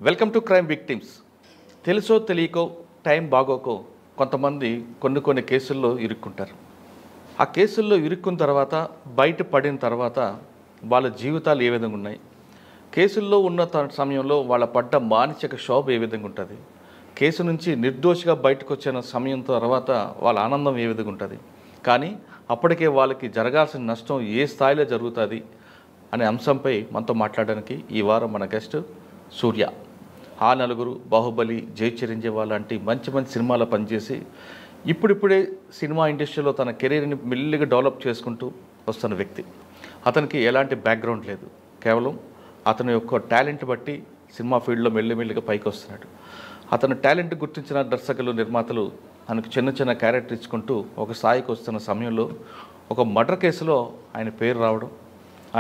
Welcome to crime victims. తెలుసో తెలియకో time బాగోకో కొంతమంది కొన్ని కేసుల్లో ఇరుక్కుంటారు. ఆ కేసుల్లో ఇరుక్కున్న తర్వాత బయటపడిన తర్వాత వాళ్ళ జీవితాలు ఏ విధంగా ఉన్నాయి, కేసుల్లో ఉన్న సమయంలో వాళ్ళ పడ్డ మానసిక క్షోభ ఏ విధంగా ఉంటుంది, కేసు నుంచి నిర్దోషిగా బయటకు వచ్చిన సమయం తర్వాత వాళ్ళ ఆనందం ఏ విధంగా ఉంటుంది, కానీ అప్పటికే వాళ్ళకి జరగాల్సిన నష్టం ఏ స్థాయిలో జరుగుతుంది అనే అంశంపై మనతో మాట్లాడడానికి ఈ వారం మన గెస్ట్ సూర్య. ఆ నలుగురు, బాహుబలి, జై చిరంజీవి లాంటి మంచి సినిమాలో పనిచేసి ఇప్పుడిప్పుడే సినిమా ఇండస్ట్రీలో తన కెరీర్ని మెల్లిగా డెవలప్ చేసుకుంటూ వస్తున్న వ్యక్తి. అతనికి ఎలాంటి బ్యాక్గ్రౌండ్ లేదు, కేవలం అతని యొక్క టాలెంట్ బట్టి సినిమా ఫీల్డ్లో మెల్లిమెల్లిగా పైకి వస్తున్నాడు. అతని టాలెంట్ గుర్తించిన దర్శకులు, నిర్మాతలు తనకు చిన్న క్యారెక్టర్ ఇచ్చుకుంటూ ఒక స్థాయికి వస్తున్న సమయంలో ఒక మర్డర్ కేసులో ఆయన పేరు రావడం,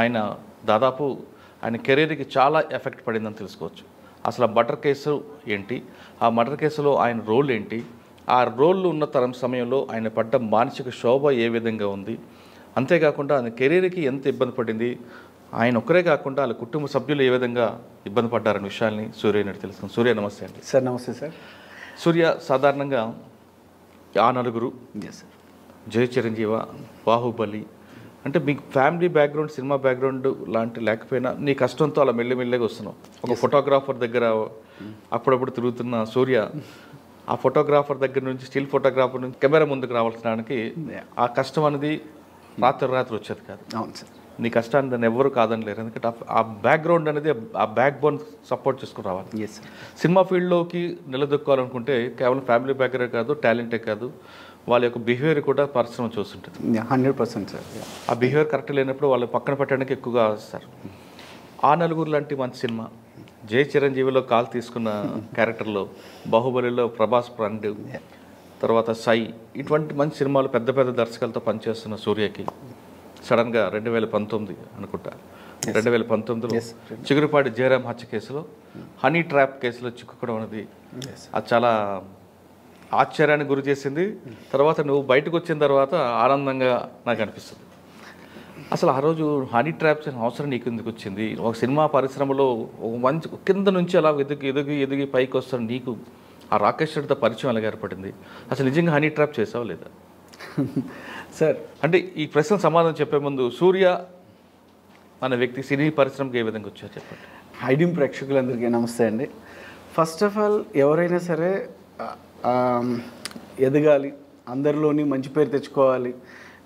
ఆయన దాదాపు ఆయన కెరీర్కి చాలా ఎఫెక్ట్ పడిందని తెలుసుకోవచ్చు. అసలు ఆ మర్డర్ కేసు ఏంటి, ఆ మర్డర్ కేసులో ఆయన రోల్ ఏంటి, ఆ రోల్లో ఉన్న సమయంలో ఆయన పడ్డ మానసిక శోభ ఏ విధంగా ఉంది, అంతేకాకుండా ఆయన కెరీర్కి ఎంత ఇబ్బంది పడింది, ఆయన ఒక్కరే కాకుండా వాళ్ళ కుటుంబ సభ్యులు ఏ విధంగా ఇబ్బంది పడ్డారనే విషయాల్ని సూర్య నడి తెలుసుకుంది. సూర్య, నమస్తే అండి. సార్ నమస్తే సార్. సూర్య, సాధారణంగా ఆ నలుగురు, జై చిరంజీవి, బాహుబలి అంటే మీకు ఫ్యామిలీ బ్యాక్గ్రౌండ్, సినిమా బ్యాక్గ్రౌండ్ లాంటి లేకపోయినా నీ కష్టంతో అలా మెల్లిమెల్లిగా వస్తున్నావు. ఒక ఫోటోగ్రాఫర్ దగ్గర అప్పుడప్పుడు తిరుగుతున్న సూర్య ఆ ఫోటోగ్రాఫర్ దగ్గర నుంచి, స్టిల్ ఫోటోగ్రాఫర్ నుంచి కెమెరా ముందుకు రావాల్సినానికి ఆ కష్టం అనేది రాత్రి వచ్చేది కాదు. అవును సార్. నీ కష్టాన్ని దాన్ని ఎవరు కాదనిలేరు, ఎందుకంటే ఆ బ్యాక్గ్రౌండ్ అనేది, ఆ బ్యాక్ బోన్ సపోర్ట్ చేసుకుని రావాలి. సినిమా ఫీల్డ్లోకి నిలదొక్కాలనుకుంటే కేవలం ఫ్యామిలీ బ్యాక్గ్రౌండ్ కాదు, టాలెంటే కాదు, వాళ్ళ యొక్క బిహేవియర్ కూడా పరిశ్రమ చూస్తుంటుంది. 100% సార్. ఆ బిహేవియర్ కరెక్ట్ లేనప్పుడు వాళ్ళు పక్కన పెట్టడానికి ఎక్కువగా వస్తారు. ఆ నలుగురు లాంటి మంచి సినిమా, జై చిరంజీవిలో కాల్ తీసుకున్న క్యారెక్టర్లో, బాహుబలిలో ప్రభాస్ ఫ్రెండ్, తర్వాత సై, ఇటువంటి మంచి సినిమాలు పెద్ద దర్శకులతో పనిచేస్తున్న సూర్యకి సడన్గా 2019 అనుకుంటా, 2019లో చిగురుపాటి జయరాం హత్య కేసులో, హనీ ట్రాప్ కేసులో చిక్కుకోవడం అనేది అది చాలా ఆశ్చర్యానికి గురి చేసింది. తర్వాత నువ్వు బయటకు వచ్చిన తర్వాత ఆనందంగా నాకు అనిపిస్తుంది. అసలు ఆ రోజు హనీ ట్రాప్స్ అవసరం నీకు ఎందుకు వచ్చింది? ఒక సినిమా పరిశ్రమలో ఒక మంచి కింద నుంచి అలా ఎదిగి పైకి వస్తున్న నీకు ఆ రాకేష్ రెడ్డితో పరిచయం అలాగ ఏర్పడింది. అసలు నిజంగా హనీ ట్రాప్ చేసావా లేదా సార్? అంటే ఈ ప్రశ్న సమాధానం చెప్పే ముందు సూర్య అనే వ్యక్తి సినీ పరిశ్రమకి ఏ విధంగా వచ్చారు చెప్పండి. హైడింగ్ ప్రేక్షకులందరికీ నమస్తే అండి. ఫస్ట్ ఆఫ్ ఆల్, ఎవరైనా సరే ఎదగాలి, అందరిలోని మంచి పేరు తెచ్చుకోవాలి,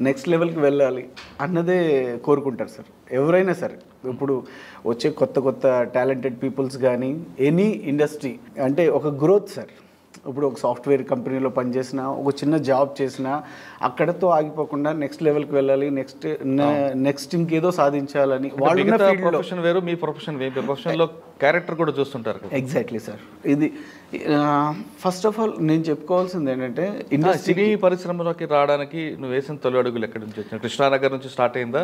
నెక్స్ట్ లెవెల్కి వెళ్ళాలి అన్నదే కోరుకుంటారు సార్ ఎవరైనా సరే. ఇప్పుడు వచ్చే కొత్త టాలెంటెడ్ పీపుల్స్ కానీ, ఎనీ ఇండస్ట్రీ అంటే ఒక గ్రోత్ సార్. ఇప్పుడు ఒక సాఫ్ట్వేర్ కంపెనీలో పనిచేసినా, ఒక చిన్న జాబ్ చేసినా అక్కడతో ఆగిపోకుండా నెక్స్ట్ లెవెల్కి వెళ్ళాలి, నెక్స్ట్ ఇంకేదో సాధించాలని వాళ్ళు. ప్రొఫెషన్ వేరు, మీ ప్రొఫెషన్ వేరు, ప్రొఫెషన్లో క్యారెక్టర్ కూడా చూస్తుంటారు. Exactly sir. ఇది ఫస్ట్ ఆఫ్ ఆల్ నేను చెప్పుకోవాల్సింది ఏంటంటే, సినీ పరిశ్రమలోకి రావడానికి నువ్వు వేసిన తొలి అడుగులు ఎక్కడి నుంచి వచ్చినా? కృష్ణానగర్ నుంచి స్టార్ట్ అయిందా?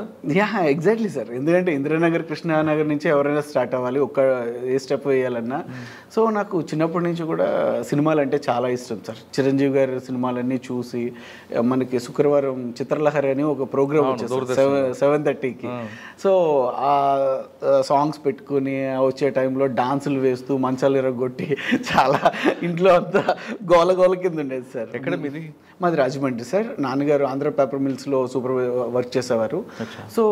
Exactly sir. ఎందుకంటే ఇందిరానగర్, కృష్ణానగర్ నుంచి ఎవరైనా స్టార్ట్ అవ్వాలి, ఏ స్టెప్ వేయాలన్నా. సో నాకు చిన్నప్పటి నుంచి కూడా సినిమాలు అంటే చాలా ఇష్టం సార్. చిరంజీవి గారి సినిమాలన్నీ చూసి, మనకి శుక్రవారం చిత్రలహరి అని ఒక ప్రోగ్రామ్ వచ్చేది 7:30కి. సో ఆ సాంగ్స్ పెట్టుకుని వచ్చే టైంలో డాన్సులు వేస్తూ మంచాలు ఇరగొట్టి చాలా ఇంట్లో అంతా గోల కింద ఉండేది సార్. ఎక్కడ మీది? మాది రాజమండ్రి సార్. నాన్నగారు ఆంధ్ర పేపర్ మిల్స్లో వర్క్ చేసేవారు. సో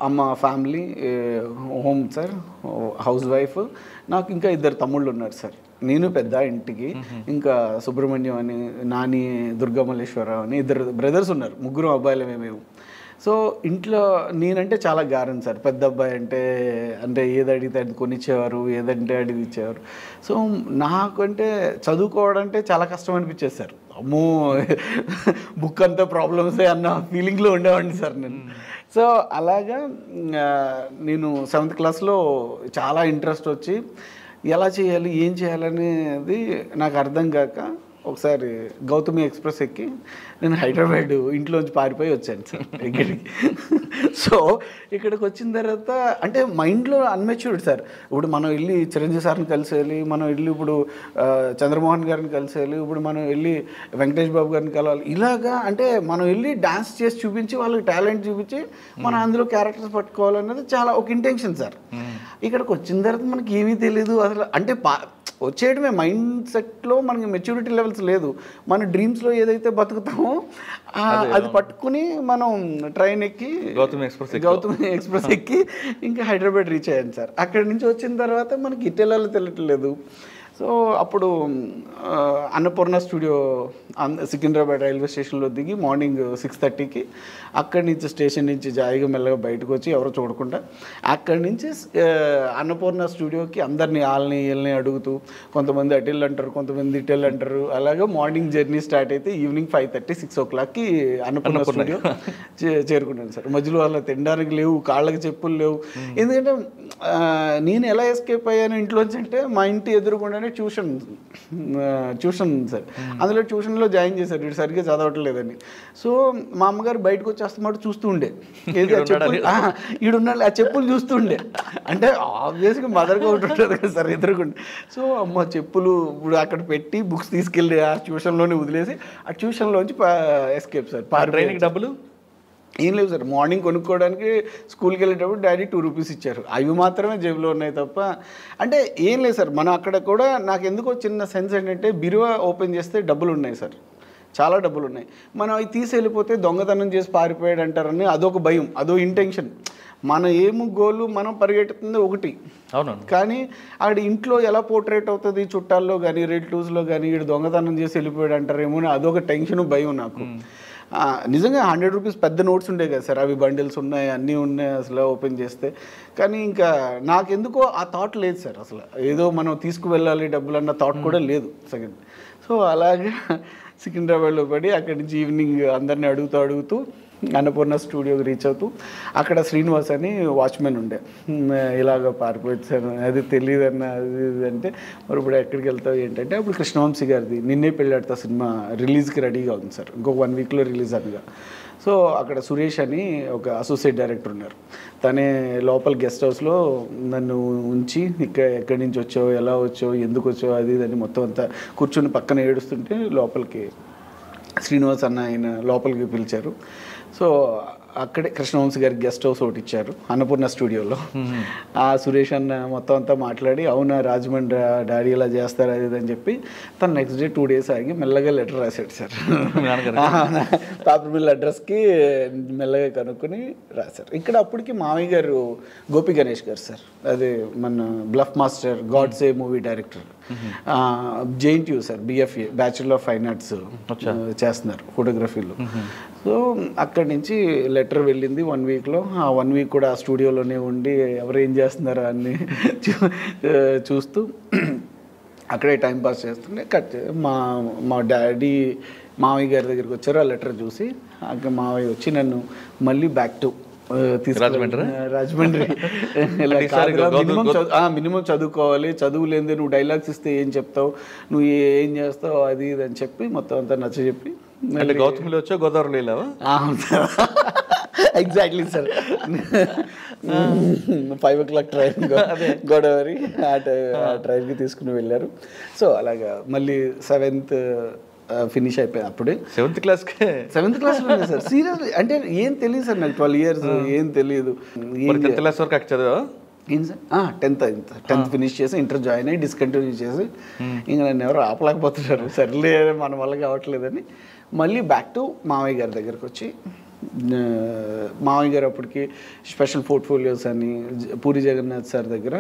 అమ్మ family home sir, house wife. నాకు ఇంకా 2 తమ్ముళ్ళు ఉన్నారు సార్. నేను పెద్ద ఇంటికి, ఇంకా సుబ్రహ్మణ్యం అని, నాని, దుర్గామల్లేశ్వరరావు అని 2 బ్రదర్స్ ఉన్నారు. 3 అబ్బాయిలమే మేము. సో ఇంట్లో నేనంటే చాలా గారం సార్. పెద్ద అబ్బాయి అంటే ఏది అడిగితే అది కొనిచ్చేవారు, ఏదంటే అది ఇచ్చేవారు. సో నాకంటే చదువుకోవడం అంటే చాలా కష్టం అనిపించేది సార్. అమ్మో, బుక్ అంతా ప్రాబ్లమ్సే అన్న ఫీలింగ్లో ఉండేవాడిని సార్ నేను. సో అలాగా నేను 7th క్లాస్లో చాలా ఇంట్రెస్ట్ వచ్చి ఎలా చేయాలి, ఏం చేయాలనేది నాకు అర్థం కాక ఒకసారి గౌతమి ఎక్స్ప్రెస్ ఎక్కి నేను హైదరాబాద్ ఇంట్లోంచి పారిపోయి వచ్చాను సార్ ఇక్కడికి. సో ఇక్కడికి వచ్చిన తర్వాత అంటే మైండ్లో అన్మెచ్యూర్డ్ సార్. ఇప్పుడు మనం వెళ్ళి చిరంజీవి సార్ని కలిసేయాలి, మనం వెళ్ళి ఇప్పుడు చంద్రమోహన్ గారిని కలిసేయాలి, ఇప్పుడు మనం వెళ్ళి వెంకటేష్ బాబు గారిని కలవాలి. ఇలాగా అంటే మనం వెళ్ళి డాన్స్ చేసి చూపించి, వాళ్ళకి టాలెంట్ చూపించి మనం అందులో క్యారెక్టర్స్ పట్టుకోవాలన్నది చాలా ఒక ఇంటెన్షన్ సార్. ఇక్కడికి వచ్చిన తర్వాత మనకి ఏమీ తెలియదు అసలు. అంటే వచ్చేయడమే మైండ్ సెట్లో మనకి మెచ్యూరిటీ లెవెల్స్ లేదు. మన డ్రీమ్స్లో ఏదైతే బతుకుతామో అది పట్టుకుని మనం ట్రైన్ ఎక్కి గౌతమి ఎక్స్ప్రెస్ ఎక్కి ఇంకా హైదరాబాద్ రీచ్ అయ్యాను సార్. అక్కడి నుంచి వచ్చిన తర్వాత మనకి ఇటు వెళ్ళాలో తెలియట్లేదు. సో అప్పుడు అన్నపూర్ణ స్టూడియో సికింద్రాబాద్ రైల్వే స్టేషన్లో దిగి మార్నింగ్ 6:30కి అక్కడి నుంచి స్టేషన్ నుంచి జాయిగా మెల్లగా బయటకు వచ్చి ఎవరో చూడకుండా అక్కడి నుంచి అన్నపూర్ణ స్టూడియోకి అందరినీ వీళ్ళని అడుగుతూ కొంతమంది అటెల్ అంటారు, కొంతమంది ఇటెల్ అంటారు. అలాగే మార్నింగ్ జర్నీ స్టార్ట్ అయితే ఈవినింగ్ 5:30, 6 o'clockకి అన్నపూర్ణ స్టూడియో చేరుకున్నాను సార్. మధ్యలో వాళ్ళ తినడానికి లేవు, కాళ్ళకి చెప్పులు లేవు. ఎందుకంటే నేను ఎలా ఎస్కేప్ అయ్యాను ఇంట్లోంచి అంటే మా ఇంటి ఎదురుకుండానే ట్యూషన్ సార్. అందులో ట్యూషన్లో జాయిన్ చేశారు. వీడు సరిగ్గా చదవట్లేదని. సో మా అమ్మగారు బయటకు వచ్చి వస్తున్నట్టు చూస్తూ ఉండే, ఏది ఆ చెప్పులు ఈడున్నాడు ఆ చెప్పులు చూస్తూ ఉండే. అంటే ఆబ్వియస్గా మదర్గా ఒకటి ఉంటుంది కదా సార్ ఎదురుకుంటే. సో అమ్మ చెప్పులు ఇప్పుడు అక్కడ పెట్టి బుక్స్ తీసుకెళ్ళి ఆ ట్యూషన్లోనే వదిలేసి ఆ ట్యూషన్లోంచి ఎస్కేప్ సార్. ట్రైనింగ్ డబ్బులు ఏం లేవు సార్. మార్నింగ్ కొనుక్కోవడానికి స్కూల్కి వెళ్ళేటప్పుడు డాడీ 2 రూపీస్ ఇచ్చారు. అవి మాత్రమే జేబులో ఉన్నాయి తప్ప అంటే ఏం లేదు సార్. మనం అక్కడ కూడా నాకు ఎందుకో చిన్న సెన్స్ ఏంటంటే బిరువా ఓపెన్ చేస్తే డబ్బులు ఉన్నాయి సార్, చాలా డబ్బులు ఉన్నాయి. మనం అవి తీసి వెళ్ళిపోతే దొంగతనం చేసి పారిపోయాడు అంటారని అదొక భయం, అదో ఇంటెన్షన్. మన ఏము గోలు మనం పరిగెట్టుతుంది ఒకటి. అవును. కానీ అక్కడ ఇంట్లో ఎలా పోర్ట్రేట్ అవుతుంది చుట్టాల్లో కానీ రిలేటివ్స్లో కానీ వీడు దొంగతనం చేసి వెళ్ళిపోయాడు అంటారేమో అని అదొక టెన్షన్, భయం నాకు. నిజంగా 100 రూపీస్ పెద్ద నోట్స్ ఉండే కదా సార్, అవి బండిల్స్ ఉన్నాయి, అన్నీ ఉన్నాయి అసలు ఓపెన్ చేస్తే. కానీ ఇంకా నాకెందుకో ఆ థాట్ లేదు సార్. అసలు ఏదో మనం తీసుకువెళ్ళాలి డబ్బులు అన్న థాట్ కూడా లేదు సెకండ్. సో అలాగే సికింద్రాబాద్లో పడి అక్కడి నుంచి ఈవినింగ్ అందరినీ అడుగుతూ అన్నపూర్ణ స్టూడియోకి రీచ్ అవుతూ అక్కడ శ్రీనివాస్ అని వాచ్మెన్ ఉండే, ఇలాగ పారిపోయాను అది తెలియదన్న అది అంటే మరి ఇప్పుడు ఎక్కడికి వెళ్తావు ఏంటంటే అప్పుడు కృష్ణవంశీ గారిది నిన్నే పెళ్ళాడుతా సినిమా రిలీజ్కి రెడీగా ఉంది సార్, ఇంకొక 1 వీక్లో రిలీజ్ అనగా. సో అక్కడ సురేష్ అని ఒక అసోసియేట్ డైరెక్టర్ ఉన్నారు. తనే లోపల గెస్ట్ హౌస్లో నన్ను ఉంచి ఎక్కడి నుంచి వచ్చావు, ఎలా వచ్చావు, ఎందుకు వచ్చావు, అది అని మొత్తం అంతా కూర్చొని పక్కన ఏడుస్తుంటే లోపలికి శ్రీనివాస్ అన్న ఆయన లోపలికి పిలిచారు. సో అక్కడే కృష్ణవంశీ గారికి గెస్ట్ హౌస్ ఒకటి ఇచ్చారు అన్నపూర్ణ స్టూడియోలో. ఆ సురేష్ అన్న మొత్తం అంతా మాట్లాడి అవునా రాజమండ్రి డాడీ ఇలా చేస్తారు అది అని చెప్పి తను నెక్స్ట్ డే 2 days ఆగి మెల్లగా లెటర్ రాశాడు సార్. పేపర్ మిల్ అడ్రస్కి మెల్లగా కనుక్కొని రాశారు. ఇక్కడ అప్పటికి మామయ్య గారు గోపి గణేష్ గారు సార్, అది మన bluff master, God say movie director, JNTU sir, BFA bachelor of fine arts చేస్తున్నారు ఫోటోగ్రఫీలో. సో అక్కడి నుంచి లెటర్ వెళ్ళింది 1 వీక్లో. ఆ 1 వీక్ కూడా ఆ స్టూడియోలోనే ఉండి ఎవరు ఏం చేస్తున్నారో అన్ని చూస్తూ అక్కడే టైంపాస్ చేస్తుండే. మా డాడీ మావయ్య గారి దగ్గరికి వచ్చారు. ఆ లెటర్ చూసి అక్కడ మావయ్య వచ్చి నన్ను మళ్ళీ బ్యాక్ టు రాజమండ్రి మినిమం చదువుకోవాలి, చదువు లేదే నువ్వు డైలాగ్స్ ఇస్తే ఏం చెప్తావు, నువ్వు ఏం చేస్తావు అది ఇది అని చెప్పి మొత్తం అంతా నచ్చజెప్పి గౌతమిలో వచ్చా గోదావరిలో వెళ్ళావా? Exactly sir. 5 o'clock train Godavari, ఆ ట్రైన్కి తీసుకుని వెళ్ళారు. సో అలాగా మళ్ళీ 7th ఫినిష్ అయిపోయింది. అప్పుడే 7th క్లాస్లో సార్. సీరియస్లీ అంటే ఏం తెలియదు సార్ నాకు, 12 years ఏం తెలియదు. 10th class వరకు అక్కడ చదివా? ఏం సార్ 10th ఫినిష్ చేసి ఇంటర్ జాయిన్ అయ్యి డిస్కంటిన్యూ చేసి ఇంకా నన్ను ఎవరు ఆపలేకపోతున్నారు. సర్లే మన వల్ల కావట్లేదని మళ్ళీ బ్యాక్ టు మామయ్య గారి దగ్గరకు వచ్చి మామయ్య గారు అప్పటికి స్పెషల్ పోర్ట్ఫోలియోస్ అని పూరి జగన్నాథ్ సార్ దగ్గర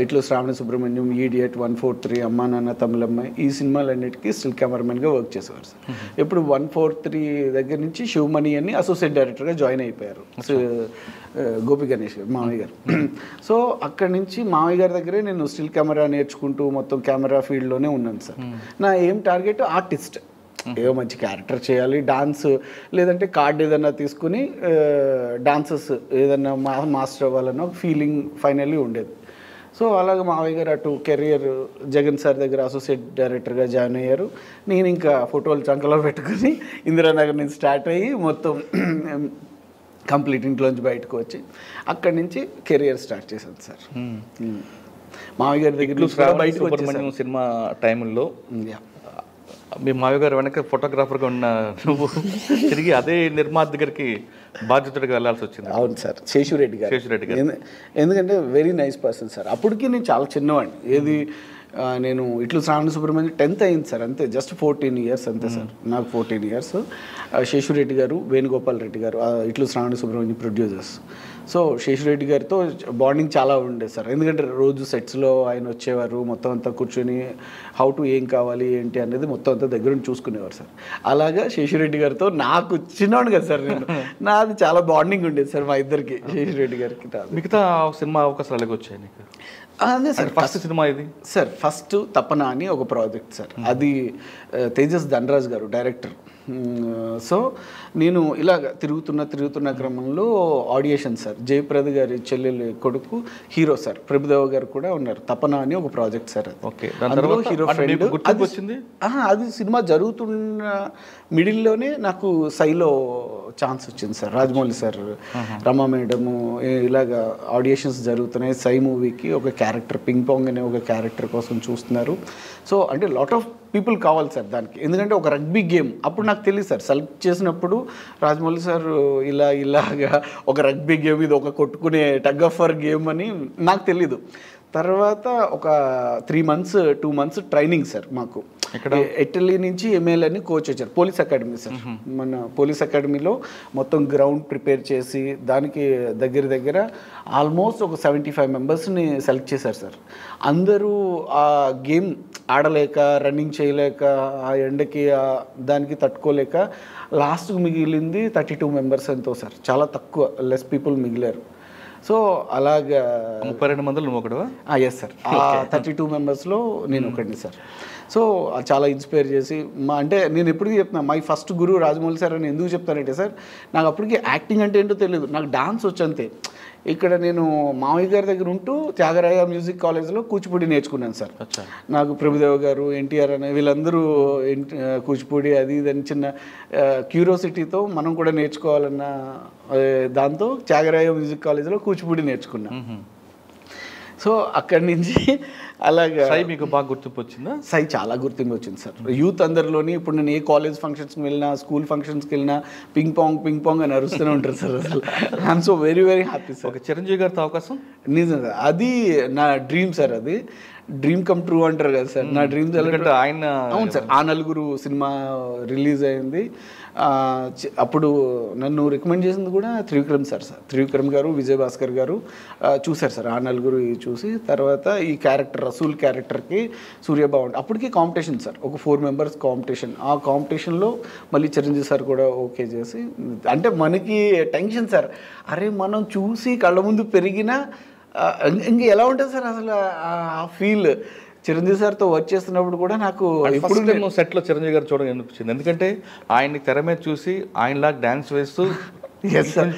ఇట్లో శ్రావణ సుబ్రహ్మణ్యం, ఈడియట్, 143, అమ్మా నాన్న తమిళమ్మాయి ఈ సినిమాలన్నిటికీ స్టిల్ కెమెరామెన్గా వర్క్ చేసేవారు సార్. ఇప్పుడు 143 దగ్గర నుంచి శివమణి అని అసోసియేట్ డైరెక్టర్గా జాయిన్ అయిపోయారు గోపి గణేష్ గారు మామయ్య గారు. సో అక్కడి నుంచి మామయ్య గారి దగ్గరే నేను స్టిల్ కెమెరా నేర్చుకుంటూ మొత్తం కెమెరా ఫీల్డ్లోనే ఉన్నాను సార్. నా ఏం టార్గెట్ ఆర్టిస్ట్, ఏదో మంచి క్యారెక్టర్ చేయాలి, డాన్స్ లేదంటే కార్డ్ ఏదన్నా తీసుకుని డాన్సెస్ ఏదన్నా మాస్టర్ అవ్వాలన్న ఒక ఫీలింగ్ ఫైనల్లీ ఉండేది. సో అలాగే మావయ్య గారు అటు కెరియర్ జగన్ సార్ దగ్గర అసోసియేట్ డైరెక్టర్గా జాయిన్ అయ్యారు. నేను ఇంకా ఫోటోలు చంకలో పెట్టుకుని ఇందిరానగర్ నుంచి స్టార్ట్ అయ్యి మొత్తం కంప్లీట్ ఇంట్లోంచి బయటకు వచ్చి అక్కడి నుంచి కెరియర్ స్టార్ట్ చేశాను సార్. మావయ్య గారి దగ్గర సినిమా టైంలో మీ మావి గారు వెనక ఫోటోగ్రాఫర్గా ఉన్న నువ్వు తిరిగి అదే నిర్మాత దగ్గరికి బాధ్యతగా వెళ్ళాల్సి వచ్చింది. అవును సార్, శేషురెడ్డి గారు. శేషురెడ్డి గారు ఎందుకంటే వెరీ నైస్ పర్సన్ సార్. అప్పటికి నేను చాలా చిన్నవాడిని. ఏది నేను ఇట్లు శ్రావణ సుబ్రహ్మణ్యం 10th అయింది సార్, అంతే, జస్ట్ 14 years అంతే సార్, నాకు 14 years. శేషురెడ్డి గారు, వేణుగోపాల్ రెడ్డి గారు ఇట్లు శ్రావణ సుబ్రహ్మణ్యం ప్రొడ్యూసర్స్. సో శేషురెడ్డి గారితో బాండింగ్ చాలా ఉండేది సార్. ఎందుకంటే రోజు సెట్స్లో ఆయన వచ్చేవారు, మొత్తం అంతా కూర్చొని హౌ టు ఏం కావాలి ఏంటి అనేది మొత్తం అంతా దగ్గర నుండి చూసుకునేవారు సార్. అలాగా శేషురెడ్డి గారితో నాకు చిన్నవాడు కదా సార్ నేను, నాది చాలా బాండింగ్ ఉండేది సార్ మా ఇద్దరికి, శేషురెడ్డి గారికి. మిగతా సినిమా అవకాశాలు ఎలాగ వచ్చాయి నీకు? అదే సార్ ఫస్ట్ సినిమా ఇది సార్. ఫస్ట్ తపన అని ఒక ప్రాజెక్ట్ సార్, అది తేజస్ ధనరాజ్ గారు డైరెక్టర్. సో నేను ఇలాగ తిరుగుతున్న క్రమంలో ఆడియేషన్ సార్, జయప్రద గారి చెల్లెలు కొడుకు హీరో సార్, ప్రభుదేవ గారు కూడా ఉన్నారు. తపన అని ఒక ప్రాజెక్ట్ సార్. ఓకే, అందులో హీరో ఫ్రెండ్. వచ్చింది అది సినిమా జరుగుతున్న మిడిల్లోనే నాకు సైలో ఛాన్స్ వచ్చింది సార్. రాజమౌళి సార్, రమా మేడము ఇలాగ ఆడియేషన్స్ జరుగుతున్నాయి. సై మూవీకి ఒక క్యారెక్టర్, పింగ్ పాంగ్ అనే ఒక క్యారెక్టర్ కోసం చూస్తున్నారు. సో అంటే లాట్ ఆఫ్ పీపుల్ కావాలి సార్ దానికి, ఎందుకంటే ఒక రగ్బీ గేమ్ అప్పుడు నాకు తెలియదు సార్. సెలెక్ట్ చేసినప్పుడు రాజమౌళి సార్ ఇలాగా ఒక రగ్బీ గేమ్, ఇది ఒక కొట్టుకునే టగ్ ఆఫ్ వార్ గేమ్ అని నాకు తెలీదు. తర్వాత ఒక 3 months 2 months ట్రైనింగ్ సార్ మాకు. ఇటలీ నుంచి ఎంఎల్ అని కోచ్ వచ్చారు, పోలీస్ అకాడమీ సార్. మన పోలీస్ అకాడమీలో మొత్తం గ్రౌండ్ ప్రిపేర్ చేసి దానికి దగ్గర ఆల్మోస్ట్ ఒక 75 మెంబర్స్ని సెలెక్ట్ చేశారు సార్. అందరూ ఆ గేమ్ ఆడలేక, రన్నింగ్ చేయలేక, ఆ ఎండకి దానికి తట్టుకోలేక లాస్ట్కి మిగిలింది 32 మెంబర్స్ ఎంతో సార్. చాలా తక్కువ, లెస్ పీపుల్ మిగిలారు. సో అలాగా 32 మందిలో నువ్వు ఒకడు? ఎస్ సార్, ఆ 32 మెంబర్స్లో నేను ఒకడిని సార్. సో చాలా ఇన్స్పైర్ చేసి అంటే నేను ఎప్పటికీ చెప్తున్నా, మై ఫస్ట్ గురువు రాజమౌళి సార్ అని ఎందుకు చెప్తానంటే సార్, నాకు అప్పటికి యాక్టింగ్ అంటే ఏంటో తెలియదు, నాకు డాన్స్ వచ్చంతే. ఇక్కడ నేను మామయ్య గారి దగ్గర ఉంటూ త్యాగరాయ మ్యూజిక్ కాలేజ్లో కూచిపూడి నేర్చుకున్నాను సార్. నాకు ప్రభుదేవ గారు, ఎన్టీఆర్ అనే వీళ్ళందరూ కూచిపూడి అది ఇది అని చిన్న క్యూరియాసిటీతో మనం కూడా నేర్చుకోవాలన్న దాంతో త్యాగరాయ మ్యూజిక్ కాలేజ్లో కూచిపూడి నేర్చుకున్నాను. సో అక్కడి నుంచి అలాగా సై మీకు బాగా గుర్తింపు వచ్చిందా? సై చాలా గుర్తింపు వచ్చింది సార్ యూత్ అందరిలోని. ఇప్పుడు నేను ఏ కాలేజ్ ఫంక్షన్స్కి వెళ్ళినా, స్కూల్ ఫంక్షన్స్కి వెళ్ళినా పింగ్ పాంగ్ అని అరుస్తూనే ఉంటారు సార్. అసలు I'm so very happy sir. ఒక చిరంజీవి గారితో అవకాశం నిజంగా అది నా డ్రీమ్ సార్, అది డ్రీమ్ కమ్ ట్రూ అంటారు కదా సార్. నా డ్రీమ్ ఆయన అవును సార్. ఆ నలుగురు సినిమా రిలీజ్ అయింది, అప్పుడు నన్ను రికమెండ్ చేసింది కూడా త్రివిక్రమ్ సార్. త్రివిక్రమ్ గారు, విజయ్ భాస్కర్ గారు చూశారు సార్. ఆ నలుగురు చూసి తర్వాత ఈ క్యారెక్టర్ రసూల్ క్యారెక్టర్కి సూర్యబాబు అప్పటికి కాంపిటీషన్ సార్, ఒక 4 members కాంపిటీషన్. ఆ కాంపిటీషన్లో మళ్ళీ చిరంజీవి సార్ కూడా ఓకే చేసి, అంటే మనకి టెన్షన్ సార్, అరే మనం చూసి కళ్ళ ముందు పెరిగిన ఇంక ఎలా ఉంటుంది సార్ అసలు ఆ ఫీల్. చిరంజీవి సార్తో వర్క్ చేస్తున్నప్పుడు కూడా నాకు ఇప్పుడు నేను సెట్లో చిరంజీవి గారు చూడడం అనిపించింది, ఎందుకంటే ఆయన్ని తెర మీద చూసి ఆయనలాగా డ్యాన్స్ వేస్తూ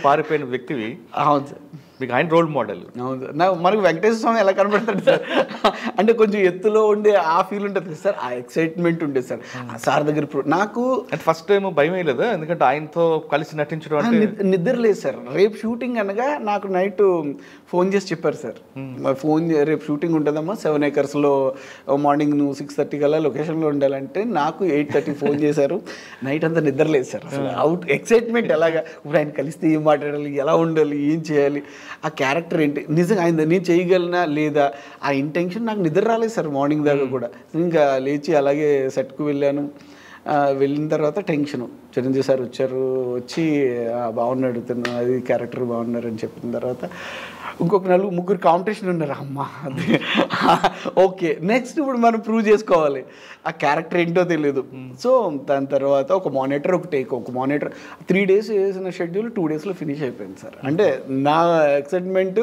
పారిపోయిన వ్యక్తివి. అవును సార్, మీకు ఆయన రోల్ మోడల్. అవును సార్. మనకు వెంకటేశ్వర స్వామి ఎలా కనబడతాడు సార్, అంటే కొంచెం ఎత్తులో ఉండే ఆ ఫీల్ ఉంటుంది సార్, ఆ ఎక్సైట్మెంట్ ఉండేది సార్ ఆ సార్ దగ్గర. నాకు అంటే ఫస్ట్ టైం భయం లేదా, ఎందుకంటే ఆయనతో కలిసి నటించడం అంటే? నిద్ర లేదు సార్. రేపు షూటింగ్ అనగా నాకు నైట్ ఫోన్ చేసి చెప్పారు సార్, రేపు షూటింగ్ ఉంటుందమ్మా 7 acres మార్నింగ్ నువ్వు 6:30 కల్లా లొకేషన్లో ఉండాలంటే నాకు 8:30 ఫోన్ చేశారు. నైట్ అంతా నిద్ర లేదు సార్. అసలు అవుట్ ఎక్సైట్మెంట్ ఎలాగా, ఇప్పుడు ఆయన కలిస్తే ఏం మాట్లాడాలి, ఎలా ఉండాలి, ఏం చేయాలి, ఆ క్యారెక్టర్ ఏంటి, నిజంగా ఆయన నేను చేయగలనా లేదా, ఆ ఇంటెన్షన్ నాకు నిద్ర రాలేదు సార్ మార్నింగ్ దాకా కూడా. ఇంకా లేచి అలాగే సెట్కు వెళ్ళాను. వెళ్ళిన తర్వాత టెన్షను, చిరంజీవి సార్ వచ్చి బాగున్నాడు తను, అది క్యారెక్టర్ బాగున్నారని చెప్పిన తర్వాత ఇంకొక 4-3 కాంపిటీషన్ ఉన్నారు. అమ్మ అది ఓకే, నెక్స్ట్ ఇప్పుడు మనం ప్రూవ్ చేసుకోవాలి, ఆ క్యారెక్టర్ ఏంటో తెలియదు. సో దాని తర్వాత ఒక మానిటర్, ఒక మానిటర్ 3 days వేసిన షెడ్యూల్ 2 daysలో ఫినిష్ అయిపోయింది సార్. అంటే నా ఎక్సైట్మెంట్,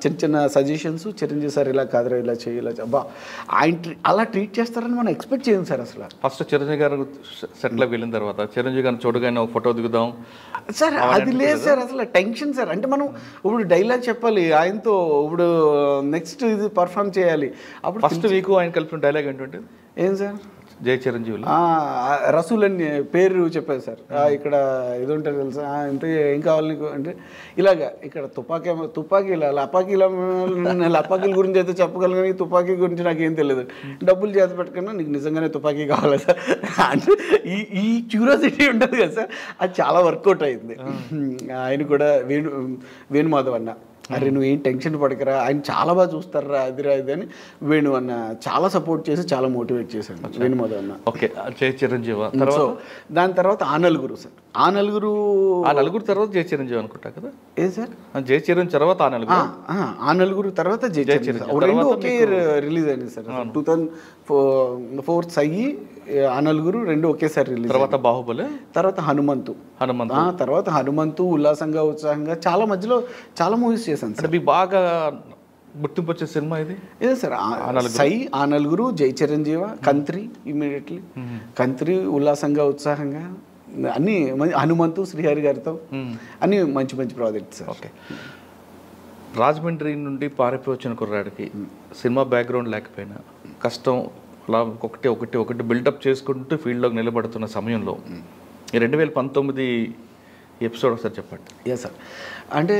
చిన్న సజెషన్స్, చిరంజీవి సార్ ఇలా కాదురా, ఇలా చేయి, ఇలా అబ్బా ఆయన అలా ట్రీట్ చేస్తారని మనం ఎక్స్పెక్ట్ చేయం సార్. అసలు ఫస్ట్ చిరంజీవి గారు సెట్లో వెళ్ళిన తర్వాత చిరంజీవి గారిని చూడగానే ఒక ఫోటో దిగుదాం సార్, అది లేదు సార్. అసలు టెన్షన్ సార్. అంటే మనం ఇప్పుడు డైలాగ్ చెప్పాలి ఆయనతో, ఇప్పుడు నెక్స్ట్ ఇది పర్ఫామ్ చేయాలి. అప్పుడు ఫస్ట్ వీక్ ఆయన కలిపిన డైలాగ్ ఏంటంటే ఏం సార్, జై చిరంజీవులు రసూల్ అని పేరు చెప్పారు సార్. ఇక్కడ ఇది ఉంటుంది తెలుసా, ఇంత ఏం కావాలి నీకు అంటే ఇలాగా ఇక్కడ తుపాకీల లపాకీల గురించి అయితే చెప్పగలను కానీ తుపాకీ గురించి నాకేం తెలియదు. డబ్బులు చేత పెట్టుకున్నా నీకు నిజంగానే తుపాకీ కావాలా సార్ అంటే ఈ క్యూరియాసిటీ ఉంటుంది కదా సార్, అది చాలా వర్కౌట్ అయింది. ఆయన కూడా వేణుమాధవ్ అన్న, అరే నువ్వు ఏం టెన్షన్ పడకరా, ఆయన చాలా బాగా చూస్తారా అదిరా ఇది అని వేణు అన్న చాలా సపోర్ట్ చేసి చాలా మోటివేట్ చేశాడు వేణుమాధవ్ అన్న. ఓకే, జై చిరంజీవి. సో దాని తర్వాత ఆ నలుగురు సార్, ఆ నలుగురు తర్వాత జై చిరంజీవి అనుకుంటా కదా. ఏ సార్ జై చిరంజీవి తర్వాత ఆ నలుగురు తర్వాత జై చిరంజీవి రెండు ఒకే రిలీజ్ అయింది సార్. 2004 సయ్యి ఆ నలుగురు రెండు ఒకేసారి రిలీజ్. తర్వాత బాహుబలి, తర్వాత హనుమంతు, తర్వాత హనుమంతు, ఉల్లాసంగా ఉత్సాహంగా చాలా మధ్యలో చాలా మూవీస్ చేశాను సార్. మీకు బాగా గుర్తింపు వచ్చే సినిమా ఇదే సార్. సై, ఆ నలుగురు, జై చిరంజీవ, కంత్రి ఇమీడియట్లీ, కంత్రి, ఉల్లాసంగా ఉత్సాహంగా అన్ని హనుమంతు శ్రీహరి గారితో అన్ని మంచి మంచి ప్రాజెక్ట్స్ సార్. ఓకే, రాజమండ్రి నుండి పారిపోయి వచ్చిన కుర్రాడికి సినిమా బ్యాక్గ్రౌండ్ లేకపోయినా కష్టం అలా ఒకటి బిల్డప్ చేసుకుంటూ ఫీల్డ్లోకి నిలబడుతున్న సమయంలో ఈ 2019 ఎపిసోడ్ ఒకసారి చెప్పండి. ఎస్ సార్, అంటే